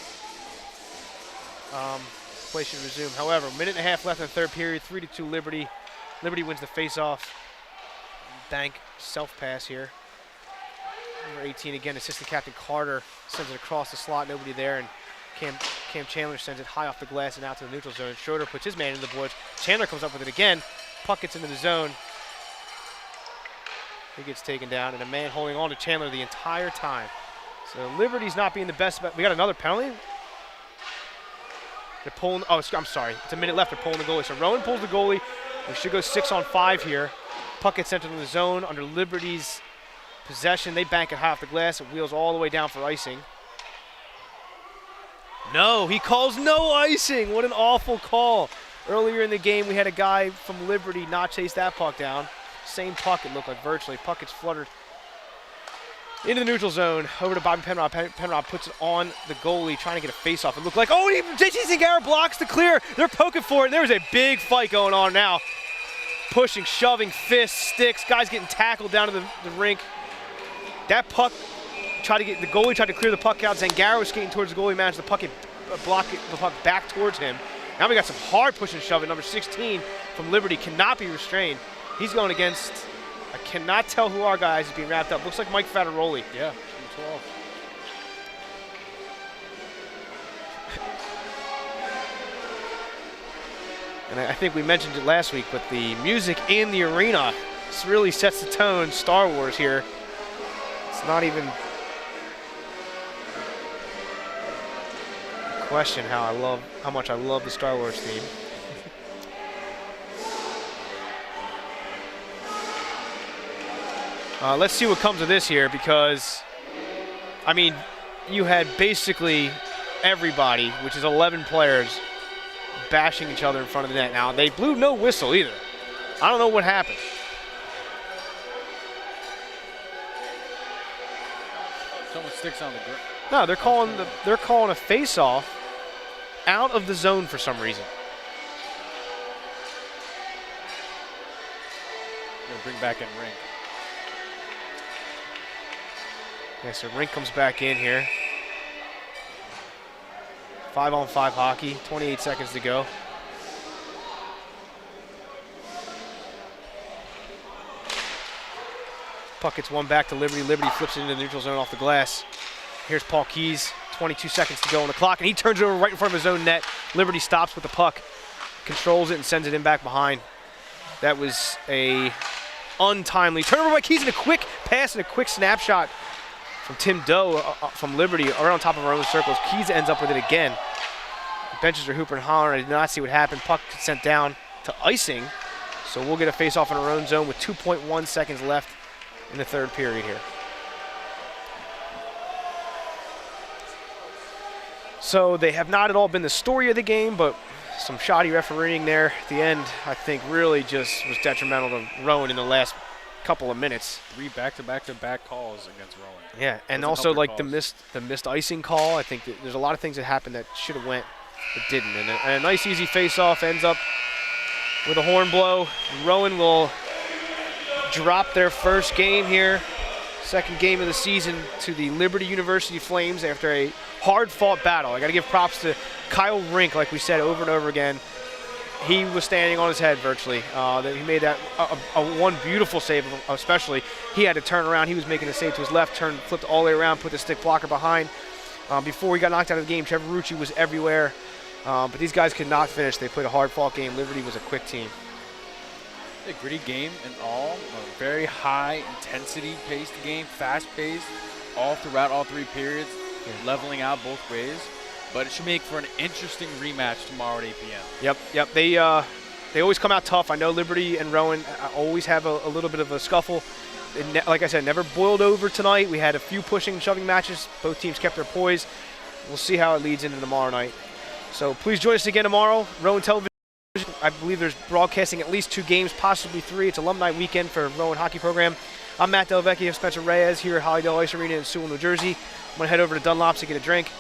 play should resume. However, a minute and a half left in the third period, 3-2 Liberty. Liberty wins the face-off. Bank self-pass here. Number 18 again, assistant captain Carter sends it across the slot, nobody there, and Cam Chandler sends it high off the glass and out to the neutral zone. Schroeder puts his man in the boards. Chandler comes up with it again. Puck gets into the zone. He gets taken down, and a man holding on to Chandler the entire time. So Liberty's not being the best, but we got another penalty. They're pulling, oh, I'm sorry. It's a minute left. They're pulling the goalie. So Rowan pulls the goalie. We should go 6-on-5 here. Puck gets entered in the zone under Liberty's possession. They bank it high off the glass. It wheels all the way down for icing. No, he calls no icing. What an awful call. Earlier in the game, we had a guy from Liberty not chase that puck down. Same puck, it looked like virtually. Puck gets fluttered into the neutral zone, over to Bobby Penrod. Penrod puts it on the goalie, trying to get a face-off. It looked like, oh, JT Zingara blocks the clear. They're poking for it, and there's a big fight going on now. Pushing, shoving, fists, sticks, guys getting tackled down to the rink. That puck, the goalie tried to clear the puck out. Zingara was skating towards the goalie, managed to block the puck back towards him. Now we got some hard push and shove. Number 16 from Liberty cannot be restrained. He's going against, I cannot tell who our guy is being wrapped up. Looks like Mike Fattaroli. Yeah, 12. And I think we mentioned it last week, but the music in the arena really sets the tone. Star Wars here. It's not even a question how much I love the Star Wars theme. Let's see what comes of this here, because, I mean, you had basically everybody, which is 11 players, bashing each other in front of the net. Now, they blew no whistle either. I don't know what happened. Someone sticks on the ground. No, they're calling a face-off out of the zone for some reason. Gonna bring back in Rink. Yeah, so Rink comes back in here. 5-on-5 hockey, 28 seconds to go. Puck gets one back to Liberty. Liberty flips it into the neutral zone off the glass. Here's Paul Keys, 22 seconds to go on the clock, and he turns it over right in front of his own net. Liberty stops with the puck, controls it, and sends it in back behind. That was a untimely turnover by Keys, and a quick pass and a quick snapshot from Tim Doe from Liberty right on top of our own circles. Keys ends up with it again. The benches are hooping and hollering. I did not see what happened. Puck sent down to icing, so we'll get a face-off in our own zone with 2.1 seconds left in the third period here. So they have not at all been the story of the game, but some shoddy refereeing there at the end, I think, really just was detrimental to Rowan in the last couple of minutes. 3 back-to-back calls against Rowan. Yeah, and also like the missed icing call. I think that there's a lot of things that happened that should have went, but didn't. And a nice easy face-off ends up with a horn blow. Rowan will drop their first game here, second game of the season, to the Liberty University Flames after a hard-fought battle. I got to give props to Kyle Rink, like we said over and over again. He was standing on his head virtually. He made that one beautiful save, especially. He had to turn around. He was making a save to his left, flipped all the way around, put the stick blocker behind. Before he got knocked out of the game, Trevor Rucci was everywhere. But these guys could not finish. They played a hard-fought game. Liberty was a quick team. A gritty game in all, a very high intensity paced game, fast paced, all throughout all 3 periods, leveling out both ways. But it should make for an interesting rematch tomorrow at 8 p.m. Yep. They always come out tough. I know Liberty and Rowan always have a little bit of a scuffle. Like I said, never boiled over tonight. We had a few pushing and shoving matches. Both teams kept their poise. We'll see how it leads into tomorrow night. So please join us again tomorrow. Rowan Television, I believe there's broadcasting at least 2 games, possibly 3. It's alumni weekend for Rowan hockey program. I'm Matt Delvecchio, Spencer Reyes here at Hollydale Ice Arena in Sewell, New Jersey. I'm going to head over to Dunlop's to get a drink.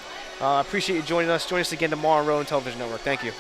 Appreciate you joining us. Join us again tomorrow on Rowan Television Network. Thank you.